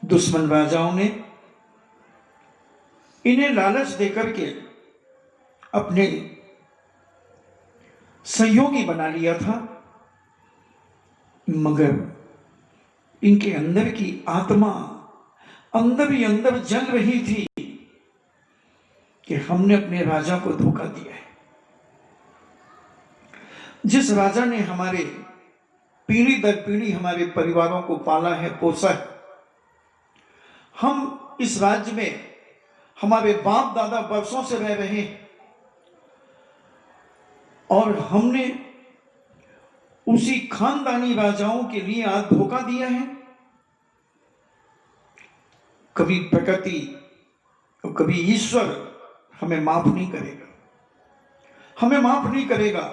दुश्मन राजाओं ने इन्हें लालच देकर के अपने सहयोगी बना लिया था, मगर इनके अंदर की आत्मा अंदर ही अंदर जल रही थी कि हमने अपने राजा को धोखा दिया है। जिस राजा ने हमारे पीढ़ी दर पीढ़ी हमारे परिवारों को पाला है, पोसा है, हम इस राज्य में हमारे बाप दादा वर्षों से रह रहे हैं, और हमने उसी खानदानी राजाओं के लिए आज धोखा दिया है। कभी प्रकृति और कभी ईश्वर हमें माफ नहीं करेगा, हमें माफ नहीं करेगा।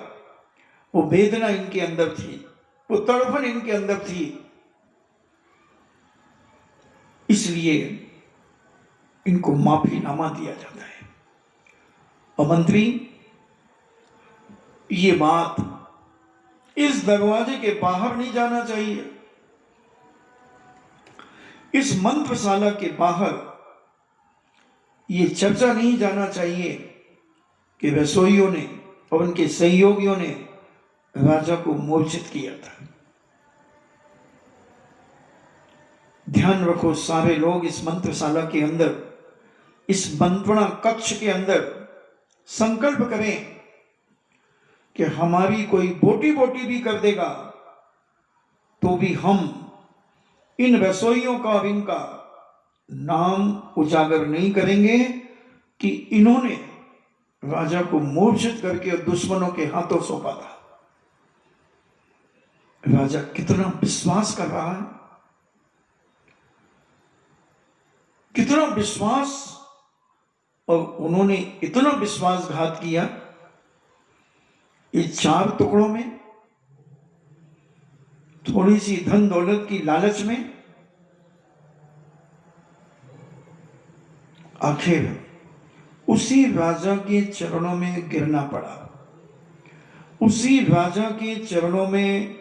वो वेदना इनके अंदर थी, वो तड़पन इनके अंदर थी, इसलिए इनको माफीनामा दिया जाता है। और मंत्री, ये बात इस दरवाजे के बाहर नहीं जाना चाहिए, इस मंत्रशाला के बाहर ये चर्चा नहीं जाना चाहिए कि रसोइयों ने और उनके सहयोगियों ने राजा को मूर्छित किया था। ध्यान रखो, सारे लोग इस मंत्रशाला के अंदर, इस मंत्रणा कक्ष के अंदर संकल्प करें कि हमारी कोई बोटी बोटी भी कर देगा तो भी हम इन रसोइयों का और इनका नाम उजागर नहीं करेंगे कि इन्होंने राजा को मूर्छित करके दुश्मनों के हाथों सौंपा था। राजा कितना विश्वास कर रहा है, कितना विश्वास, और उन्होंने इतना विश्वासघात किया। ये 4 टुकड़ों में, थोड़ी सी धन दौलत की लालच में, आखिर उसी राजा के चरणों में गिरना पड़ा, उसी राजा के चरणों में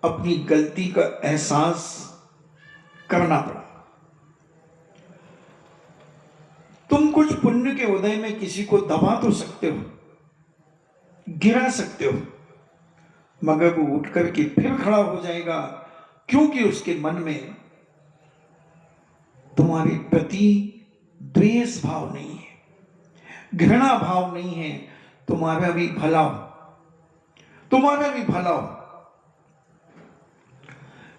अपनी गलती का एहसास करना पड़ा। तुम कुछ पुण्य के उदय में किसी को दबा तो सकते हो, गिरा सकते हो, मगर वो उठ करके फिर खड़ा हो जाएगा, क्योंकि उसके मन में तुम्हारे प्रति द्वेष भाव नहीं है, घृणा भाव नहीं है, तुम्हारा भी भला हो, तुम्हारा भी भला हो।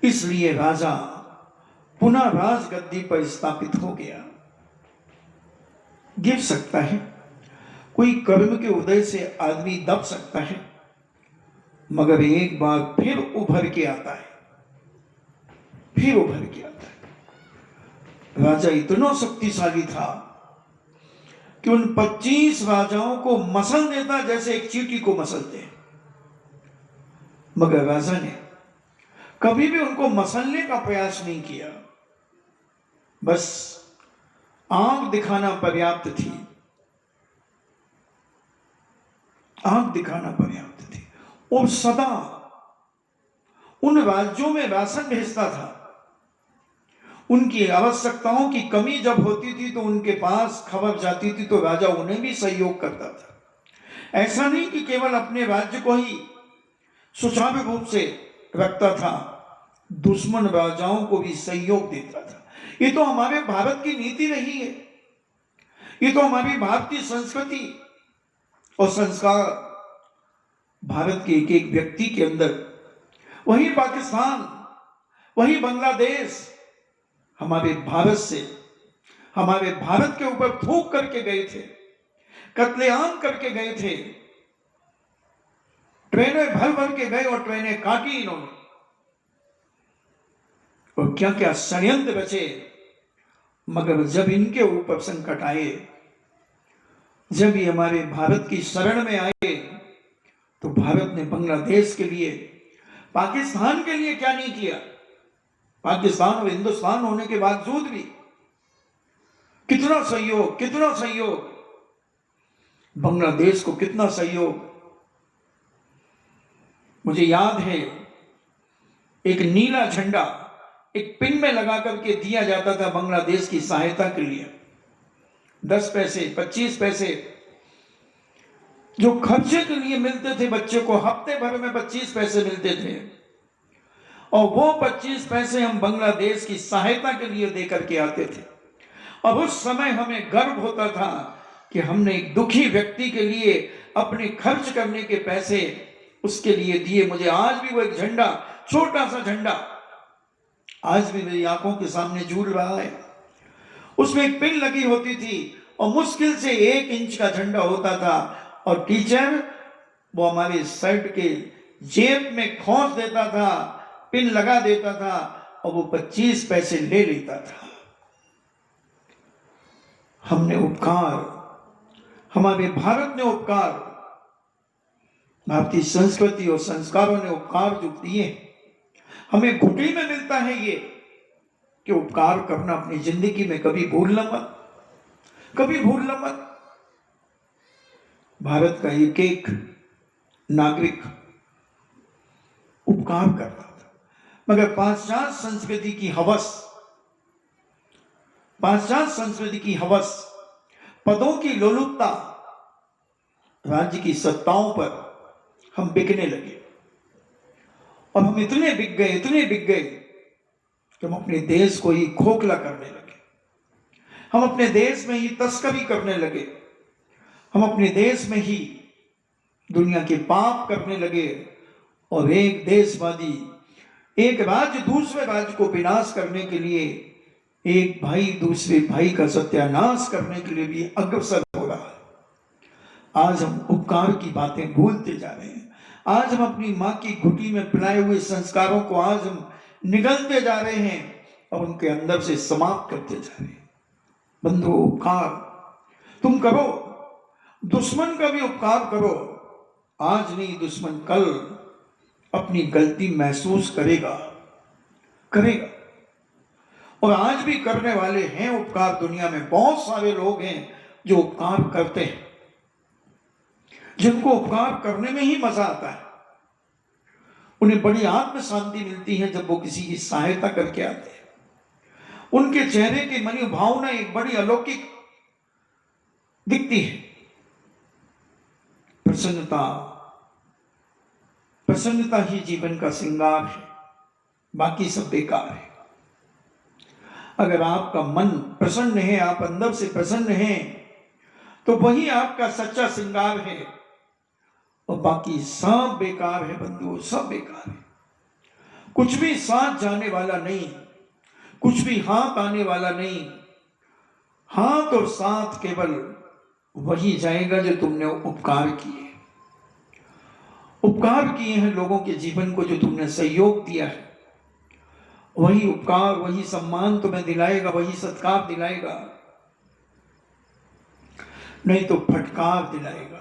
इसलिए राजा पुनः राजगद्दी पर स्थापित हो गया। गिर सकता है, कोई कर्म के उदय से आदमी दब सकता है, मगर एक बार फिर उभर के आता है, फिर उभर के आता है। राजा इतना शक्तिशाली था कि उन 25 राजाओं को मसल देता जैसे एक चींटी को मसलते हैं, मगर राजा ने कभी भी उनको मसलने का प्रयास नहीं किया। बस आंख दिखाना पर्याप्त थी, आंख दिखाना पर्याप्त थी। और सदा उन राज्यों में राशन भेजता था। उनकी आवश्यकताओं की कमी जब होती थी तो उनके पास खबर जाती थी तो राजा उन्हें भी सहयोग करता था। ऐसा नहीं कि केवल अपने राज्य को ही सुचारू रूप से रखता था, दुश्मन राजाओं को भी सहयोग देता था। ये तो हमारे भारत की नीति रही है, ये तो हमारी भारतीय संस्कृति और संस्कार भारत के एक एक व्यक्ति के अंदर, वही पाकिस्तान, वही बांग्लादेश हमारे भारत से, हमारे भारत के ऊपर थूक करके गए थे, कत्लेआम करके गए थे, ट्रेनें भर भर के गए और ट्रेनें काटी इन्होंने, और क्या क्या षड्यंत्र रचे। मगर जब इनके ऊपर संकट आए, जब ये हमारे भारत की शरण में आए, तो भारत ने बांग्लादेश के लिए, पाकिस्तान के लिए क्या नहीं किया। पाकिस्तान और हिंदुस्तान होने के बावजूद भी कितना सहयोग, कितना सहयोग, बांग्लादेश को कितना सहयोग। मुझे याद है एक नीला झंडा एक पिन में लगा करके दिया जाता था बांग्लादेश की सहायता के लिए। 10 पैसे, 25 पैसे जो खर्चे के लिए मिलते थे बच्चे को, हफ्ते भर में 25 पैसे मिलते थे, और वो 25 पैसे हम बांग्लादेश की सहायता के लिए देकर के आते थे। और उस समय हमें गर्व होता था कि हमने एक दुखी व्यक्ति के लिए अपने खर्च करने के पैसे उसके लिए दिए। मुझे आज भी वो एक झंडा, छोटा सा झंडा, आज भी मेरी आंखों के सामने झूल रहा है। उसमें एक पिन लगी होती थी और मुश्किल से 1 इंच का झंडा होता था, और टीचर वो हमारे शर्ट के जेब में खोस देता था, पिन लगा देता था, और वो 25 पैसे ले लेता था। हमने उपकार, हमारे भारत ने उपकार, भारतीय संस्कृति और संस्कारों ने उपकार जो दिए, हमें घुटी में मिलता है ये कि उपकार करना अपनी जिंदगी में कभी भूलना मत, कभी भूलना मत। भारत का एक एक नागरिक उपकार करता था, मगर पाश्चात्य संस्कृति की हवस, पाश्चात्य संस्कृति की हवस, पदों की लोलुपता, राज्य की सत्ताओं पर हम बिकने लगे, और हम इतने बिक गए कि हम अपने देश को ही खोखला करने लगे। हम अपने देश में ही तस्करी करने लगे, हम अपने देश में ही दुनिया के पाप करने लगे, और एक देशवादी, एक राज्य दूसरे राज्य को विनाश करने के लिए, एक भाई दूसरे भाई का सत्यानाश करने के लिए भी अग्रसर हो रहा है। आज हम उपकार की बातें भूलते जा रहे हैं। आज हम अपनी माँ की घुटी में पिलाए हुए संस्कारों को आज हम निगलते जा रहे हैं और उनके अंदर से समाप्त करते जा रहे हैं। बंधु, उपकार तुम करो, दुश्मन का भी उपकार करो। आज नहीं, दुश्मन कल अपनी गलती महसूस करेगा। और आज भी करने वाले हैं उपकार। दुनिया में बहुत सारे लोग हैं जो उपकार करते हैं, जिनको उपकार करने में ही मजा आता है। उन्हें बड़ी आत्म शांति मिलती है जब वो किसी की सहायता करके आते हैं। उनके चेहरे की मनी भावना एक बड़ी अलौकिक दिखती है। प्रसन्नता ही जीवन का श्रृंगार है, बाकी सब बेकार है। अगर आपका मन प्रसन्न है, आप अंदर से प्रसन्न हैं, तो वही आपका सच्चा श्रृंगार है, और बाकी सब बेकार है बंधु, सब बेकार है। कुछ भी साथ जाने वाला नहीं, कुछ भी हाथ आने वाला नहीं। हाथ और साथ केवल वही जाएगा जो तुमने उपकार किए, उपकार किए हैं लोगों के जीवन को, जो तुमने सहयोग दिया है। वही उपकार, वही सम्मान तुम्हें दिलाएगा, वही सत्कार दिलाएगा, नहीं तो फटकार दिलाएगा।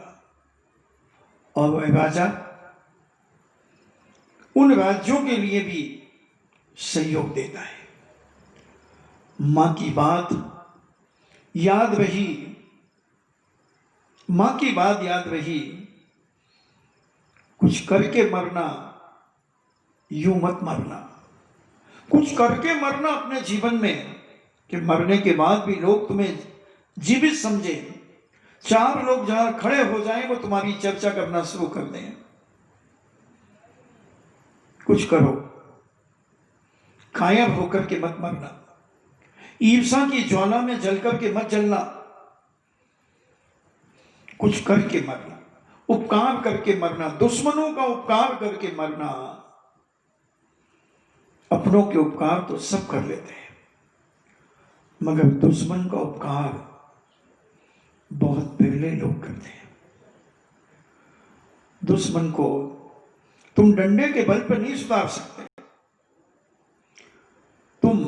और वह राजा उन राज्यों के लिए भी सहयोग देता है। मां की बात याद रही, मां की बात याद रही, कुछ करके मरना, यूं मत मरना। कुछ करके मरना अपने जीवन में, कि मरने के बाद भी लोग तुम्हें जीवित समझे। चार लोग जहां खड़े हो जाएं वो तुम्हारी चर्चा करना शुरू कर दें। कुछ करो, कायर होकर के मत मरना। ईर्षा की ज्वाला में जलकर के मत जलना। कुछ करके मरना, उपकार करके मरना। दुश्मनों का उपकार करके मरना। अपनों के उपकार तो सब कर लेते हैं, मगर दुश्मन का उपकार बहुत बिरले लोग करते हैं। दुश्मन को तुम डंडे के बल पर नहीं सुधार सकते, तुम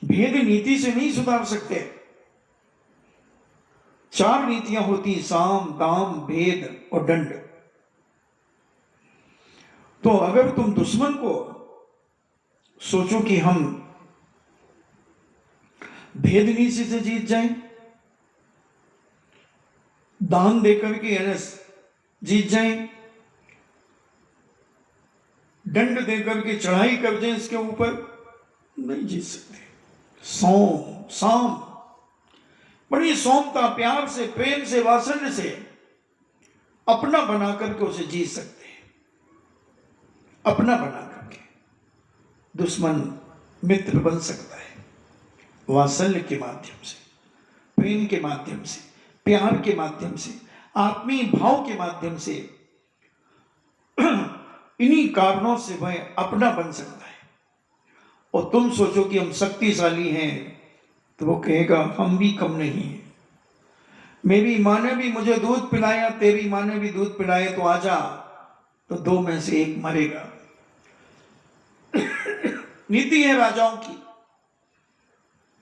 भेद नीति से नहीं सुधार सकते। चार नीतियां होती, साम, दाम, भेद और दंड। तो अगर तुम दुश्मन को सोचो कि हम भेद नीति से जीत जाएं, दान देकर के जीत जाएं, दंड देकर के चढ़ाई कर दें इसके ऊपर, नहीं जीत सकते। साम, बड़ी सौम्यता, प्यार से, प्रेम से, वात्सल्य से अपना बना करके उसे जीत सकते हैं। अपना बना करके दुश्मन मित्र बन सकता है, वात्सल्य के माध्यम से, प्रेम के माध्यम से, प्यार के माध्यम से, आत्मीय भाव के माध्यम से। इन्हीं कारणों से वह अपना बन सकता है। और तुम सोचो कि हम शक्तिशाली हैं, तो वो कहेगा हम भी कम नहीं है। मेरी माँ ने भी मुझे दूध पिलाया, तेरी माँ ने भी दूध पिलाया, तो आजा, तो दो में से एक मरेगा। नीति है राजाओं की।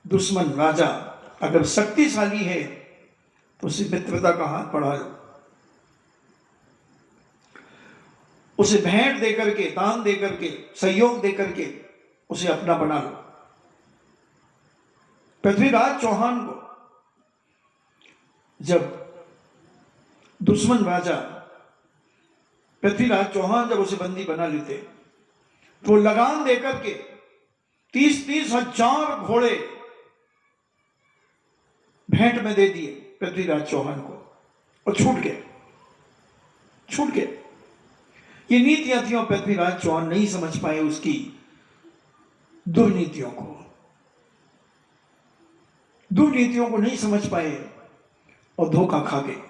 दुश्मन राजा अगर शक्तिशाली है तो उसे मित्रता का हाथ बढ़ा लो, उसे भेंट देकर के, दान देकर के, सहयोग देकर के उसे अपना बना लो। पृथ्वीराज चौहान को जब दुश्मन राजा पृथ्वीराज चौहान जब उसे बंदी बना लेते, तो लगान देकर के 30-30 हजार घोड़े भेंट में दे दिए पृथ्वीराज चौहान को। और छूट गया, छूट गया। ये नीतियां थी और पृथ्वीराज चौहान नहीं समझ पाए उसकी दुर्नीतियों को, दुर्नीतियों को नहीं समझ पाए और धोखा खा गए।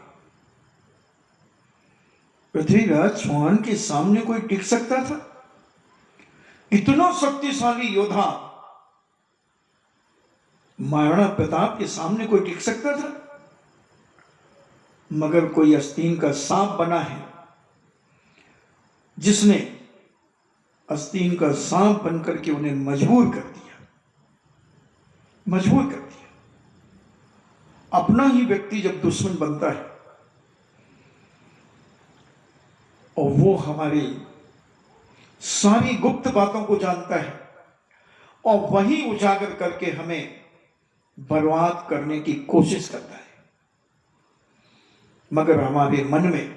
पृथ्वीराज चौहान के सामने कोई टिक सकता था? इतना शक्तिशाली योद्धा महाराणा प्रताप के सामने कोई टिक सकता था? मगर कोई आस्तीन का सांप बना है, जिसने आस्तीन का सांप बनकर के उन्हें मजबूर कर दिया, मजबूर कर दिया। अपना ही व्यक्ति जब दुश्मन बनता है और वो हमारी सारी गुप्त बातों को जानता है और वही उजागर करके हमें बर्बाद करने की कोशिश करता है, मगर हमारे मन में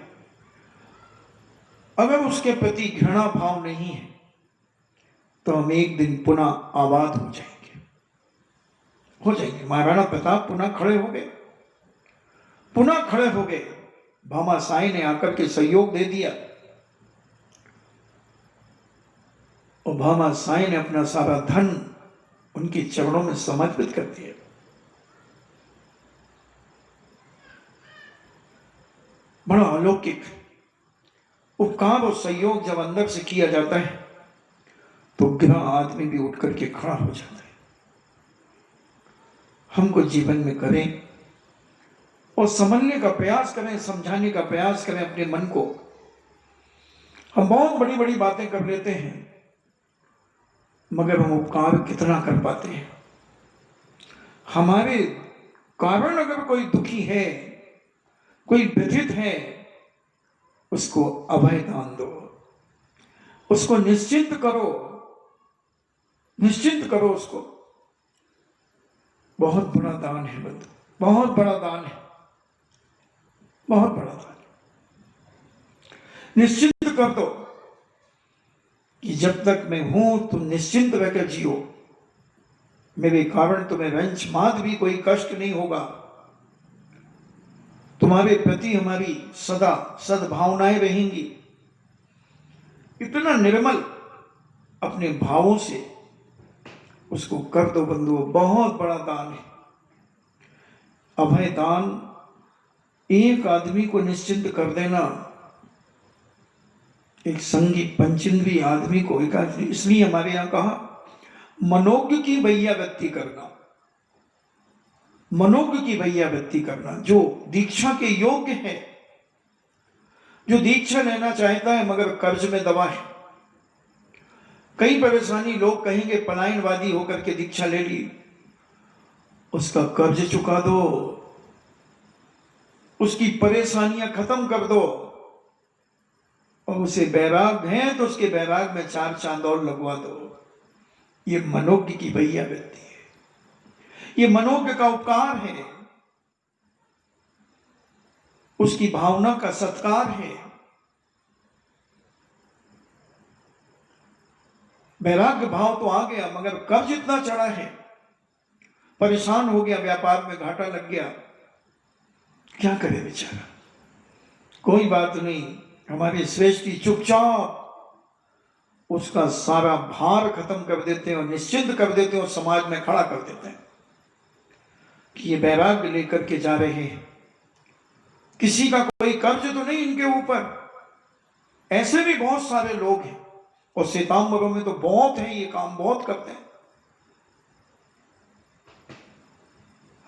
अगर उसके प्रति घृणा भाव नहीं है तो हम एक दिन पुनः आबाद हो जाएंगे, हो जाएंगे। महाराणा प्रताप पुनः खड़े हो गए, पुनः खड़े हो गए। भामाशाही ने आकर के सहयोग दे दिया और भामाशाही ने अपना सारा धन उनके चरणों में समर्पित कर दिया। बड़ा अलौकिक उपकार और सहयोग जब अंदर से किया जाता है तो गिरा आदमी भी उठ करके खड़ा हो जाता है। हमको जीवन में करें और समझने का प्रयास करें, समझाने का प्रयास करें अपने मन को। हम बहुत बड़ी बड़ी बातें कर लेते हैं, मगर हम उपकार कितना कर पाते हैं? हमारे कारण अगर कोई दुखी है, कोई व्यथित है, उसको अभय दान दो, उसको निश्चिंत करो, निश्चिंत करो उसको। बहुत बड़ा दान है बंधु, बहुत बड़ा दान है, बहुत बड़ा दान। निश्चिंत कर दो कि जब तक मैं हूं तुम निश्चिंत रहकर जियो, मेरे कारण तुम्हें रंच मात भी कोई कष्ट नहीं होगा। तुम्हारे प्रति हमारी सदा सद्भावनाएं रहेंगी। इतना निर्मल अपने भावों से उसको कर दो बंधुओं, बहुत बड़ा दान है अभय दान। एक आदमी को निश्चिंत कर देना, एक संगी पंचेंद्री आदमी को, इसलिए हमारे यहां कहा मनोज्ञ की भैया व्यक्ति करना, मनोज्ञ की भैया व्यक्ति करना। जो दीक्षा के योग्य है, जो दीक्षा लेना चाहता है मगर कर्ज में दबा है। कई परेशानी, लोग कहेंगे पलायनवादी होकर के दीक्षा ले ली, उसका कर्ज चुका दो, उसकी परेशानियां खत्म कर दो, और उसे बैराग है तो उसके बैराग में 4 चांद और लगवा दो। ये मनोज्ञ की भैया व्यक्ति है, ये मनोज्ञ का उपकार है, उसकी भावना का सत्कार है। वैराग्य भाव तो आ गया मगर कर्ज इतना चढ़ा है, परेशान हो गया, व्यापार में घाटा लग गया, क्या करे बेचारा। कोई बात नहीं, हमारे श्रेष्ठी चुपचाप उसका सारा भार खत्म कर देते हैं और निश्चिंत कर देते हैं और समाज में खड़ा कर देते हैं कि ये वैराग्य लेकर के जा रहे हैं, किसी का कोई कर्ज तो नहीं इनके ऊपर। ऐसे भी बहुत सारे लोग हैं और श्वेतांबरों में तो बहुत है, ये काम बहुत करते हैं।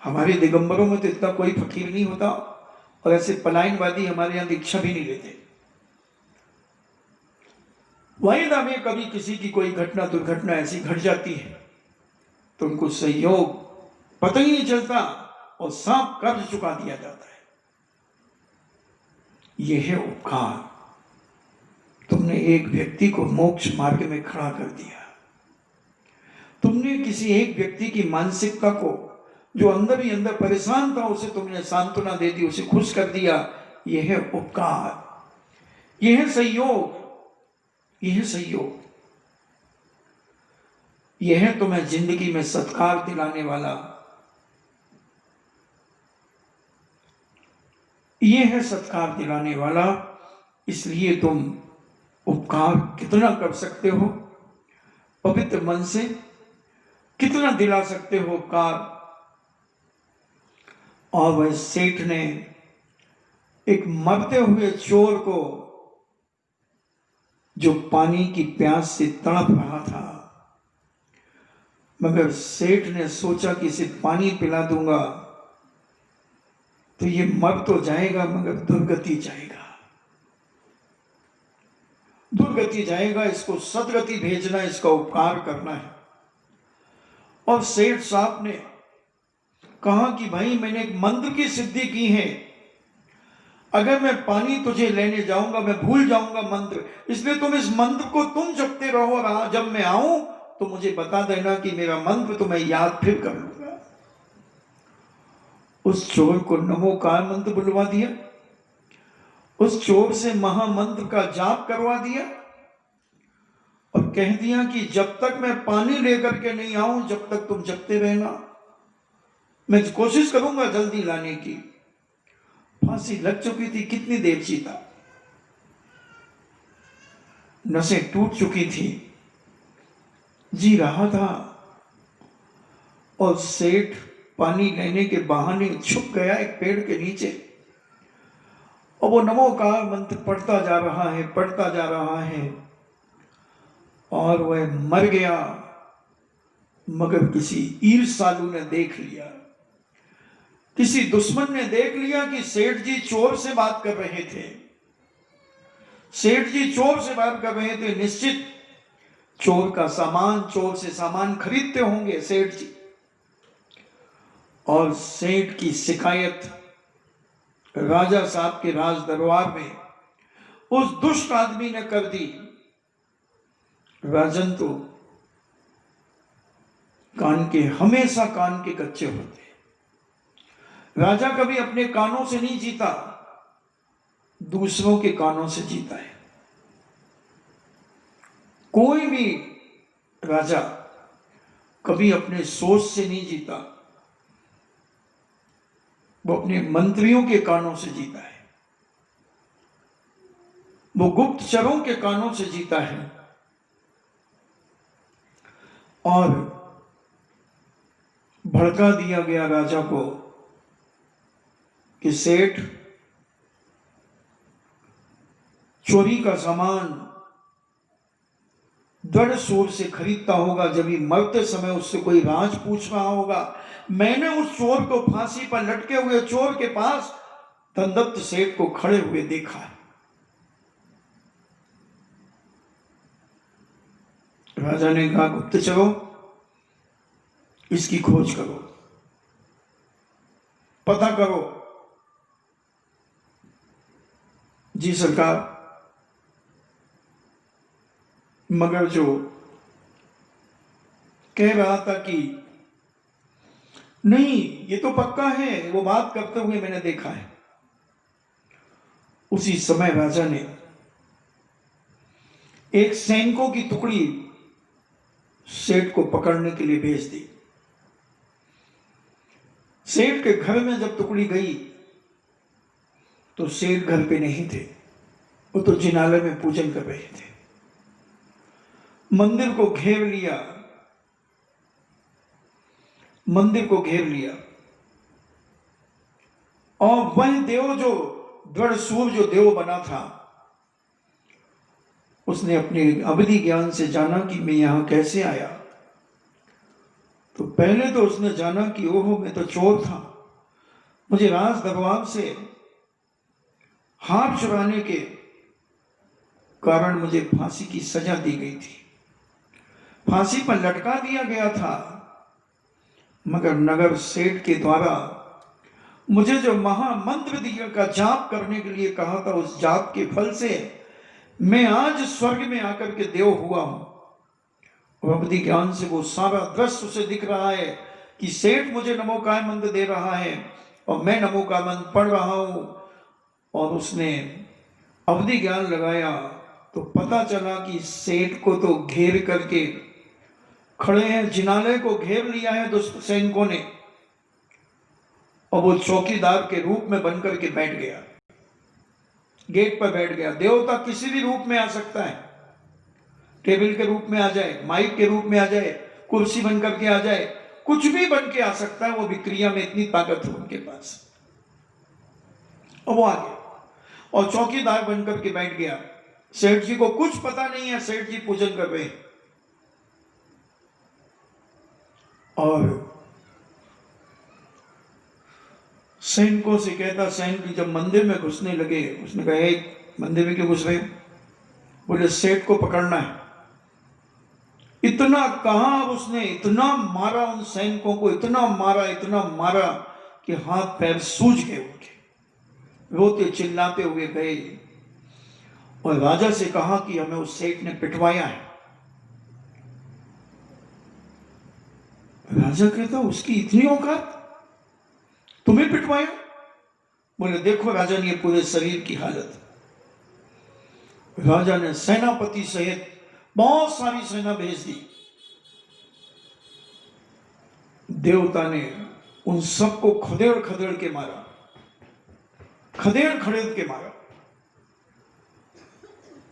हमारे दिगंबरों में तो इतना कोई फकीर नहीं होता और ऐसे पलायनवादी हमारे यहां दीक्षा भी नहीं लेते। वायदा में कभी किसी की कोई घटना दुर्घटना ऐसी घट जाती है तो उनको सहयोग पता ही नहीं चलता और सब कर्ज चुका दिया जाता है। यह है उपकार। तुमने एक व्यक्ति को मोक्ष मार्ग में खड़ा कर दिया, तुमने किसी एक व्यक्ति की मानसिकता को, जो अंदर ही अंदर परेशान था, उसे तुमने सांत्वना दे दी, उसे खुश कर दिया। यह है उपकार, यह है सहयोग, यह है सहयोग, यह है तुम्हें जिंदगी में सत्कार दिलाने वाला। ये है सत्कार दिलाने वाला। इसलिए तुम उपकार कितना कर सकते हो, पवित्र मन से कितना दिला सकते हो उपकार। और वह सेठ ने एक मरते हुए चोर को, जो पानी की प्यास से तड़प रहा था, मगर सेठ ने सोचा कि इसे पानी पिला दूंगा तो ये मर तो जाएगा मगर दुर्गति जाएगा, दुर्गति जाएगा, इसको सदगति भेजना, इसका उपकार करना है। और सेठ साहब ने कहा कि भाई मैंने एक मंत्र की सिद्धि की है, अगर मैं पानी तुझे लेने जाऊंगा मैं भूल जाऊंगा मंत्र, इसलिए तुम इस मंत्र को तुम जपते रहो, रहा जब मैं आऊं तो मुझे बता देना कि मेरा मंत्र तो मैं याद फिर कर लूंगा। उस चोर को नमोकार मंत्र बुलवा दिया, उस चोर से महामंत्र का जाप करवा दिया और कह दिया कि जब तक मैं पानी लेकर के नहीं आऊं जब तक तुम जपते रहना, मैं कोशिश करूंगा जल्दी लाने की। फांसी लग चुकी थी, कितनी देर जीता, नसें टूट चुकी थी, जी रहा था। और सेठ पानी लेने के बहाने छुप गया एक पेड़ के नीचे, और वो नमोकार मंत्र पढ़ता जा रहा है, पढ़ता जा रहा है, और वह मर गया। मगर किसी ईर्ष्यालु ने देख लिया, किसी दुश्मन ने देख लिया कि सेठ जी चोर से बात कर रहे थे, सेठ जी चोर से बात कर रहे थे, निश्चित चोर का सामान, चोर से सामान खरीदते होंगे सेठ जी। और सेठ की शिकायत राजा साहब के राज दरबार में उस दुष्ट आदमी ने कर दी। राजन तो कान के, हमेशा कान के कच्चे होते। राजा कभी अपने कानों से नहीं जीता, दूसरों के कानों से जीता है। कोई भी राजा कभी अपने सोच से नहीं जीता, वो अपने मंत्रियों के कानों से जीता है, वो गुप्तचरों के कानों से जीता है। और भड़का दिया गया राजा को कि सेठ चोरी का सामान दृढ़ शोर से खरीदता होगा, जब ही मरते समय उससे कोई राज पूछ रहा होगा। मैंने उस चोर को, फांसी पर लटके हुए चोर के पास धनदत्त सेठ को खड़े हुए देखा। राजा ने कहा, गुप्तचरों इसकी खोज करो, पता करो। जी सरकार। मगर जो कह रहा था कि नहीं ये तो पक्का है, वो बात करते हुए मैंने देखा है। उसी समय राजा ने एक सैनिकों की टुकड़ी सेठ को पकड़ने के लिए भेज दी। सेठ के घर में जब टुकड़ी गई तो सेठ घर पे नहीं थे, वो तो जिनालय में पूजन कर रहे थे। मंदिर को घेर लिया, मंदिर को घेर लिया, और वह देव जो दृढ़ सूर जो देव बना था, उसने अपने अवधि ज्ञान से जाना कि मैं यहां कैसे आया। तो पहले तो उसने जाना कि ओहो मैं तो चोर था, मुझे राज दरबार से हाथ चुराने के कारण मुझे फांसी की सजा दी गई थी, फांसी पर लटका दिया गया था। मगर नगर सेठ के द्वारा मुझे जो महामंत्र दिया का जाप करने के लिए कहा था, उस जाप के फल से मैं आज स्वर्ग में आकर के देव हुआ हूं। और अवधि ज्ञान से वो सारा दृश्य उसे दिख रहा है कि सेठ मुझे नमोकार मंत्र दे रहा है और मैं नमोकार मंत्र पढ़ रहा हूं। और उसने अवधि ज्ञान लगाया तो पता चला कि सेठ को तो घेर करके खड़े हैं, जिनालय को घेर लिया है दुष्ट सैनिकों ने, और वो चौकीदार के रूप में बनकर के बैठ गया। गेट पर बैठ गया। देवता किसी भी रूप में आ सकता है, टेबल के रूप में आ जाए, माइक के रूप में आ जाए, कुर्सी बन करके आ जाए, कुछ भी बन के आ सकता है। वो विक्रिया में इतनी ताकत है उनके पास। और वो आ गया और चौकीदार बन करके बैठ गया। सेठ जी को कुछ पता नहीं है, सेठ जी पूजन कर रहे हैं। और सैनिकों से कहता, सैनिक जब मंदिर में घुसने लगे, उसने कहा, एक मंदिर में क्यों घुस रहे? बोले सेठ को पकड़ना है। इतना कहा उसने, इतना मारा उन सैनिकों को, इतना मारा कि हाथ पैर सूज गए उनके। रोते चिल्लाते हुए गए और राजा से कहा कि हमें उस सेठ ने पिटवाया है। राजा कहता, उसकी इतनी औकात, तुम्हें पिटवाया? बोले देखो राजन, ये पूरे शरीर की हालत। राजा ने सेनापति सहित बहुत सारी सेना भेज दी। देवता ने उन सबको खदेड़ खदेड़ के मारा, खदेड़ खदेड़ के मारा।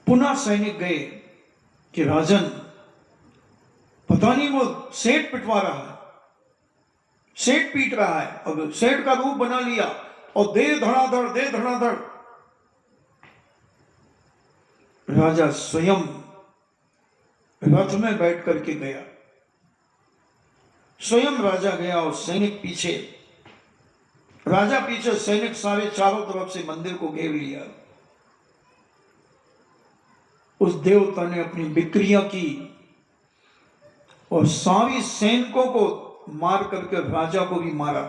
पुनः सैनिक गए कि राजन, पता नहीं वो सेठ पिटवा रहा है, सेठ पीट रहा है। अब सेठ का रूप बना लिया और दे धड़ाधड़। राजा स्वयं रथ में बैठ करके गया, स्वयं राजा गया और सैनिक पीछे, राजा पीछे, सैनिक सारे चारों तरफ से मंदिर को घेर लिया। उस देवता ने अपनी विक्रिया की और सारी सैनिकों को मार करके राजा को भी मारा।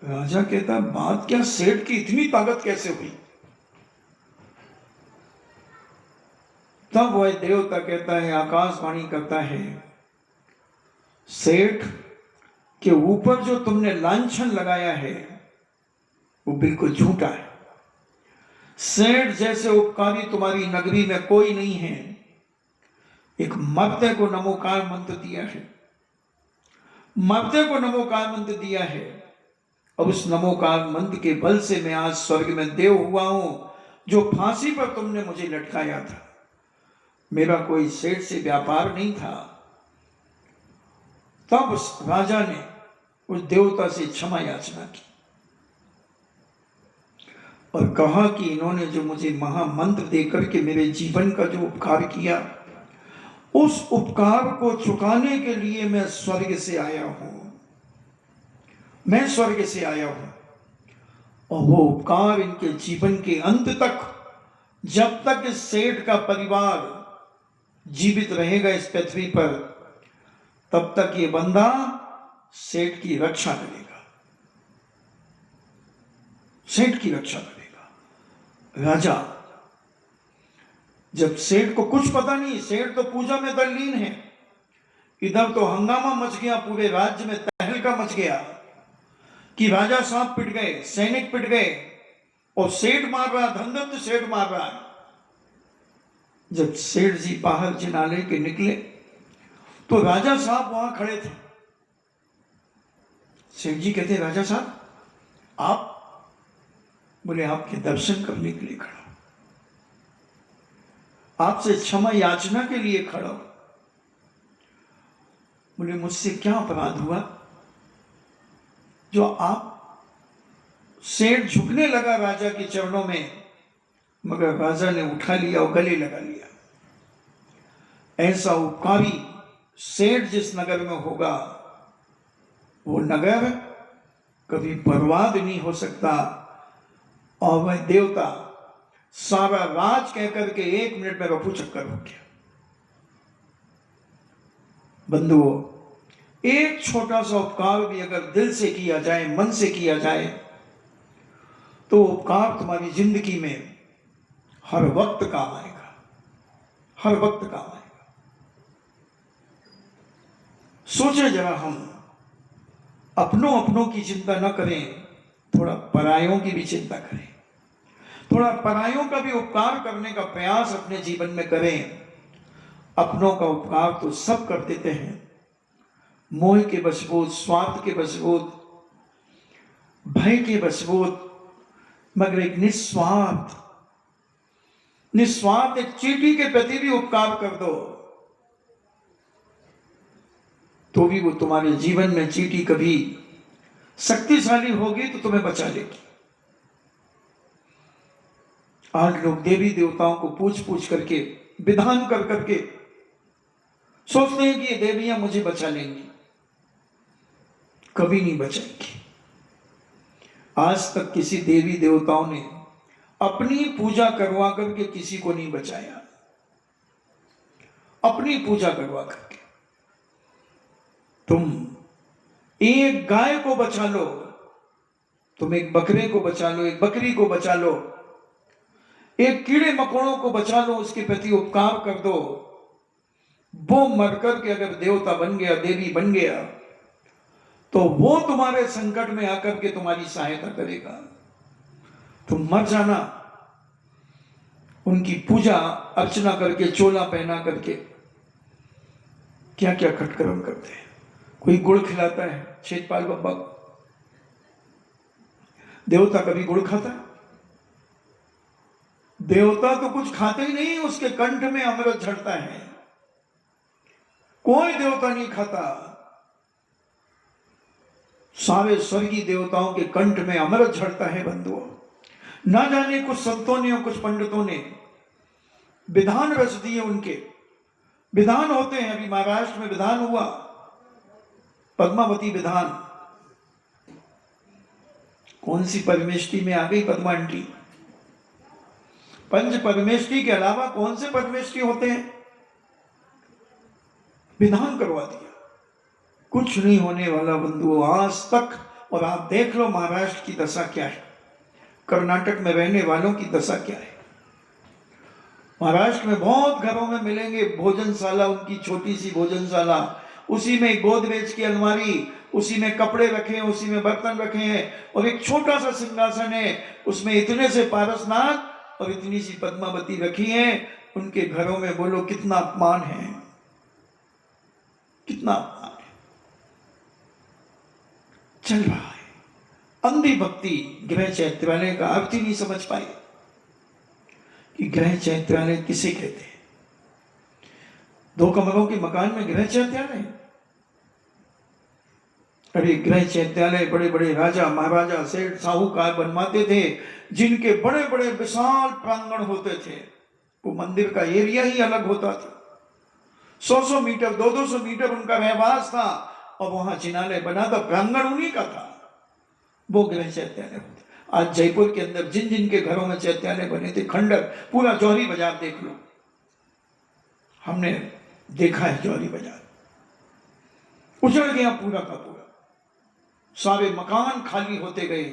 राजा कहता, बात क्या, सेठ की इतनी ताकत कैसे हुई? तब वह देवता कहता है, आकाशवाणी करता है, सेठ के ऊपर जो तुमने लांछन लगाया है वो बिल्कुल झूठा है। सेठ जैसे उपकारी तुम्हारी नगरी में कोई नहीं है। एक मर्दे को नमोकार मंत्र दिया है, मर्दे को नमोकार मंत्र दिया है, और उस नमोकार मंत्र के बल से मैं आज स्वर्ग में देव हुआ हूं। जो फांसी पर तुमने मुझे लटकाया था, मेरा कोई सेठ से व्यापार नहीं था। तब उस राजा ने उस देवता से क्षमा याचना की और कहा कि इन्होंने जो मुझे महामंत्र देकर के मेरे जीवन का जो उपकार किया, उस उपकार को चुकाने के लिए मैं स्वर्ग से आया हूं, मैं स्वर्ग से आया हूं। और वो उपकार इनके जीवन के अंत तक, जब तक इस सेठ का परिवार जीवित रहेगा इस पृथ्वी पर, तब तक ये बंदा सेठ की रक्षा करेगा, सेठ की रक्षा करेगा। राजा, जब सेठ को कुछ पता नहीं, सेठ तो पूजा में तल्लीन है, इधर तो हंगामा मच गया, पूरे राज्य में तहलका मच गया कि राजा साहब पिट गए, सैनिक पिट गए और सेठ मार रहा, धनदत्त सेठ मार रहा है। जब सेठ जी बाहर जिनालय के निकले तो राजा साहब वहां खड़े थे। सेठ जी कहते, राजा साहब आप? बोले आपके दर्शन करने के लिए खड़ा, आपसे क्षमा याचना के लिए खड़ा। बोले मुझसे क्या अपराध हुआ जो आप? सेठ झुकने लगा राजा के चरणों में, मगर राजा ने उठा लिया और गले लगा लिया। ऐसा उपकारी सेठ जिस नगर में होगा, वो नगर कभी बर्बाद नहीं हो सकता। और वह देवता सारा राज कहकर के 1 मिनट में रफू चक्कर हो गया। बंधुओं, एक छोटा सा उपकार भी अगर दिल से किया जाए, मन से किया जाए, तो उपकार तुम्हारी जिंदगी में हर वक्त काम आएगा, हर वक्त काम आएगा। सोचे जरा, हम अपनों की चिंता न करें, थोड़ा परायों की भी चिंता करें, थोड़ा परायों का भी उपकार करने का प्रयास अपने जीवन में करें। अपनों का उपकार तो सब कर देते हैं, मोह के वशबोध, स्वार्थ के वशबोध, भय के वशबोध मगर एक निस्वार्थ एक चींटी के प्रति भी उपकार कर दो, तो भी वो तुम्हारे जीवन में चींटी कभी शक्तिशाली होगी तो तुम्हें बचा लेगी। आज लोग देवी देवताओं को पूछ पूछ करके, विधान कर करके सोचते हैं कि ये देवियां मुझे बचा लेंगी, कभी नहीं बचाएंगी। आज तक किसी देवी देवताओं ने अपनी पूजा करवा करके किसी को नहीं बचाया। अपनी पूजा करवा करके तुम एक गाय को बचा लो, तुम एक बकरे को बचा लो, एक बकरी को बचा लो, एक कीड़े मकोड़ों को बचा लो, उसके प्रति उपकार कर दो। वो मर करके अगर देवता बन गया, देवी बन गया, तो वो तुम्हारे संकट में आकर के तुम्हारी सहायता करेगा। तुम मर जाना, उनकी पूजा अर्चना करके, चोला पहना करके क्या क्या खटकर्म करते हैं। कोई गुड़ खिलाता है शेषपाल बाबा को, देवता कभी गुड़ खाता है? देवता तो कुछ खाते ही नहीं, उसके कंठ में अमृत झड़ता है। कोई देवता नहीं खाता। सारे स्वर्गीय देवताओं के कंठ में अमृत झड़ता है बंधुओं। ना जाने कुछ संतों ने और कुछ पंडितों ने विधान रच दिए। उनके विधान होते हैं। अभी महाराष्ट्र में विधान हुआ, पद्मावती विधान। कौन सी परमेष्टि में आ गई पद्मा आंटी? पंच परमेष्टि के अलावा कौन से परमेष्टि होते हैं? विधान करवा दिया। कुछ नहीं होने वाला बंधुओं आज तक। और आप देख लो महाराष्ट्र की दशा क्या है, कर्नाटक में रहने वालों की दशा क्या है। महाराष्ट्र में बहुत घरों में मिलेंगे भोजनशाला, उनकी छोटी सी भोजनशाला, उसी में गोदरेज की अलमारी, उसी में कपड़े रखे हैं, उसी में बर्तन रखे हैं, और एक छोटा सा सिंहासन है, उसमें इतने से पारसनाथ और इतनी सी पद्मावती रखी है। उनके घरों में बोलो कितना अपमान है, कितना अपमान है चल रहा है। अंधी भक्ति गृह चैत्रालय का अर्थ ही नहीं समझ पाए कि गृह चैत्रालय किसे कहते हैं। 2 कमरों के मकान में गृह चैत्रालय? अरे गृह चैत्यालय बड़े बड़े राजा महाराजा सेठ साहूकार बनवाते थे, जिनके बड़े बड़े विशाल प्रांगण होते थे। वो मंदिर का एरिया ही अलग होता था। 100-100 मीटर 200-200 मीटर उनका रहवास था, और वहां जिनालय बना था, प्रांगण उन्हीं का था। वो गृह चैत्यालय होते। आज जयपुर के अंदर जिन जिन के घरों में चैत्यालय बने थे, खंडर, पूरा जौहरी बाजार देख लो, हमने देखा है। जौहरी बाजार उजड़ गया पूरा का पूरा। सारे मकान खाली होते गए।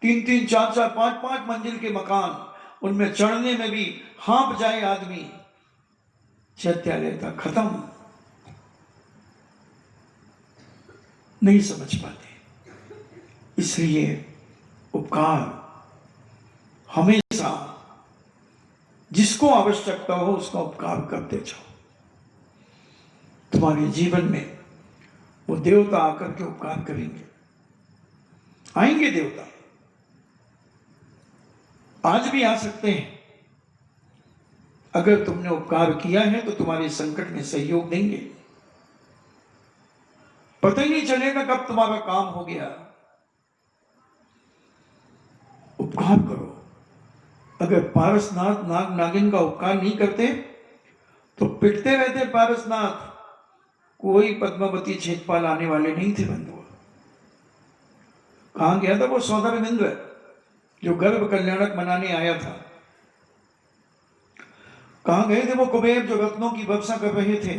3-3, 4-4, 5-5 मंजिल के मकान, उनमें चढ़ने में भी हाँप जाए आदमी। चैत्यालय था खत्म। नहीं समझ पाते। इसलिए उपकार हमेशा जिसको आवश्यकता हो उसका उपकार करते जाओ। तुम्हारे जीवन में वो देवता आकर के उपकार करेंगे। आएंगे देवता, आज भी आ सकते हैं। अगर तुमने उपकार किया है तो तुम्हारे संकट में सहयोग देंगे। पता ही नहीं चलेगा कब तुम्हारा काम हो गया। उपकार करो। अगर पारसनाथ नाग नागिन का उपकार नहीं करते तो पिटते रहते पारसनाथ, कोई पद्मावती छेदपाल आने वाले नहीं थे बंधु। कहां गया था वो सौदामिंद्र जो गर्भ कल्याणक मनाने आया था? कहां गए थे वो कुबेर जो रत्नों की वर्षा कर रहे थे?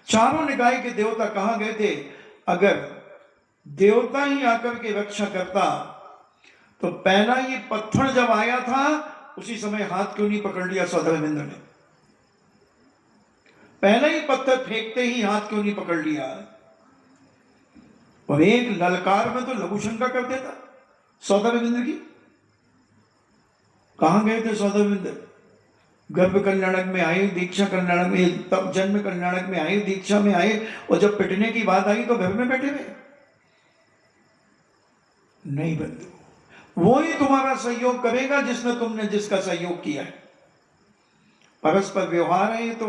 चारों निकाय के देवता कहां गए थे? अगर देवता ही आकर के रक्षा करता तो पहला ये पत्थर जब आया था उसी समय हाथ क्यों नहीं पकड़ लिया सौदामिंद्र ने? पहला ही पत्थर फेंकते ही हाथ क्यों नहीं पकड़ लिया? और एक ललकार में तो लघु शंका कर देता सौदामिंद्र की। कहां गए थे सौदामिंद्र? गर्भ कल्याणक में आए, दीक्षा कल्याणक में, तब जन्म कल्याणक में आए, दीक्षा में आए, और जब पिटने की बात आई तो घर में बैठे हुए। नहीं बंधु, वो ही तुम्हारा सहयोग करेगा जिसने तुमने जिसका सहयोग किया है। परस्पर व्यवहार है ये तो।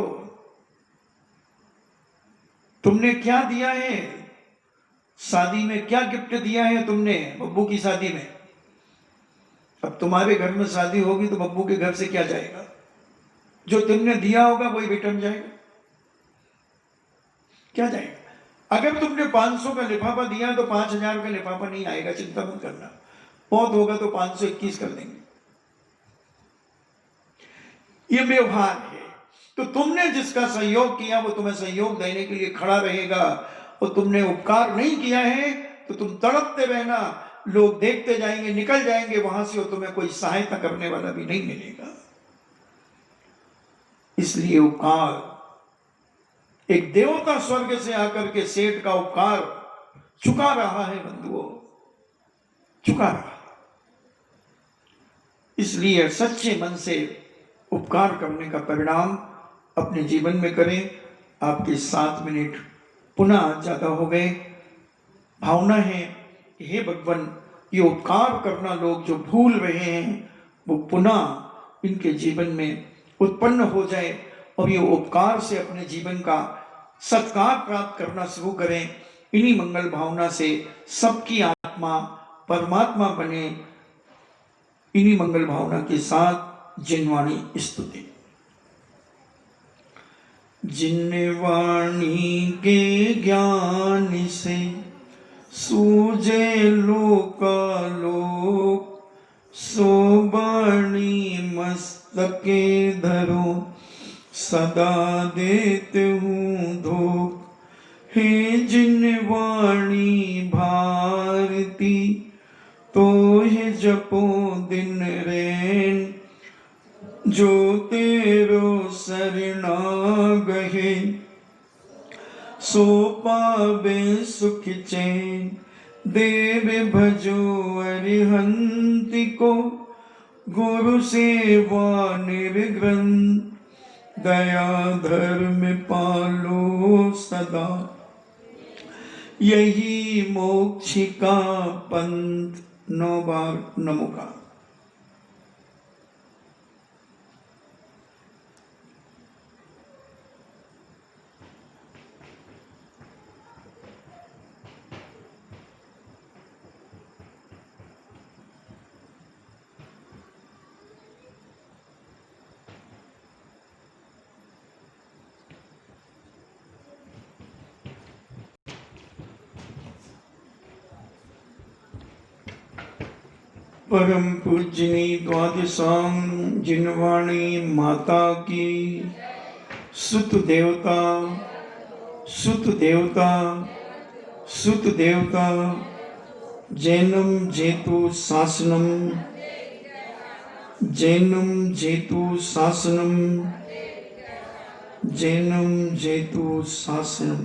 तुमने क्या दिया है शादी में, क्या गिफ्ट दिया है तुमने बब्बू की शादी में? अब तुम्हारे घर में शादी होगी तो बब्बू के घर से क्या जाएगा? जो तुमने दिया होगा वही रिटर्न जाएगा। क्या जाएगा? अगर तुमने 500 का लिफाफा दिया तो 5000 का लिफाफा नहीं आएगा, चिंता मत करना। बहुत होगा तो 521 कर देंगे। ये व्यवहार है। तो तुमने जिसका सहयोग किया वो तुम्हें सहयोग देने के लिए खड़ा रहेगा, और तुमने उपकार नहीं किया है तो तुम तड़पते रहना, लोग देखते जाएंगे, निकल जाएंगे वहां से, और तुम्हें कोई सहायता करने वाला भी नहीं मिलेगा। इसलिए उपकार, एक देवता स्वर्ग से आकर के सेठ का उपकार चुका रहा है बंधुओं, चुका रहा। इसलिए सच्चे मन से उपकार करने का परिणाम अपने जीवन में करें। आपके 7 मिनट पुनः ज्यादा हो गए। भावना है कि हे भगवान, ये उपकार करना लोग जो भूल रहे हैं वो पुनः इनके जीवन में उत्पन्न हो जाए, और ये उपकार से अपने जीवन का सत्कार प्राप्त करना शुरू करें। इन्हीं मंगल भावना से सबकी आत्मा परमात्मा बने। इन्हीं मंगल भावना के साथ जिनवाणी स्तुति। जिनवाणी के ज्ञान से सूझे लोकालोक, सो बाणी मस्तके धरो, सदा देते हूँ धोख। हे जिनवाणी भारती, तो हे जपो दिन रैन, जो तेरो शरणा गहे, सो पावे सुख चैन। देव भजो अरिहंत को, गुरु सेवा निर्ग्रंथ, दया धर्म पालो सदा, यही मोक्ष का पंथ। 9 बार नमोकार। परम पूजनी द्वादशांग जिनवाणी माता की। सुत देवता, सुत देवता, सुत देवता, जैनम जेतु शासनम, जैनम जेतु शासनम, जैनम जेतु शासनम।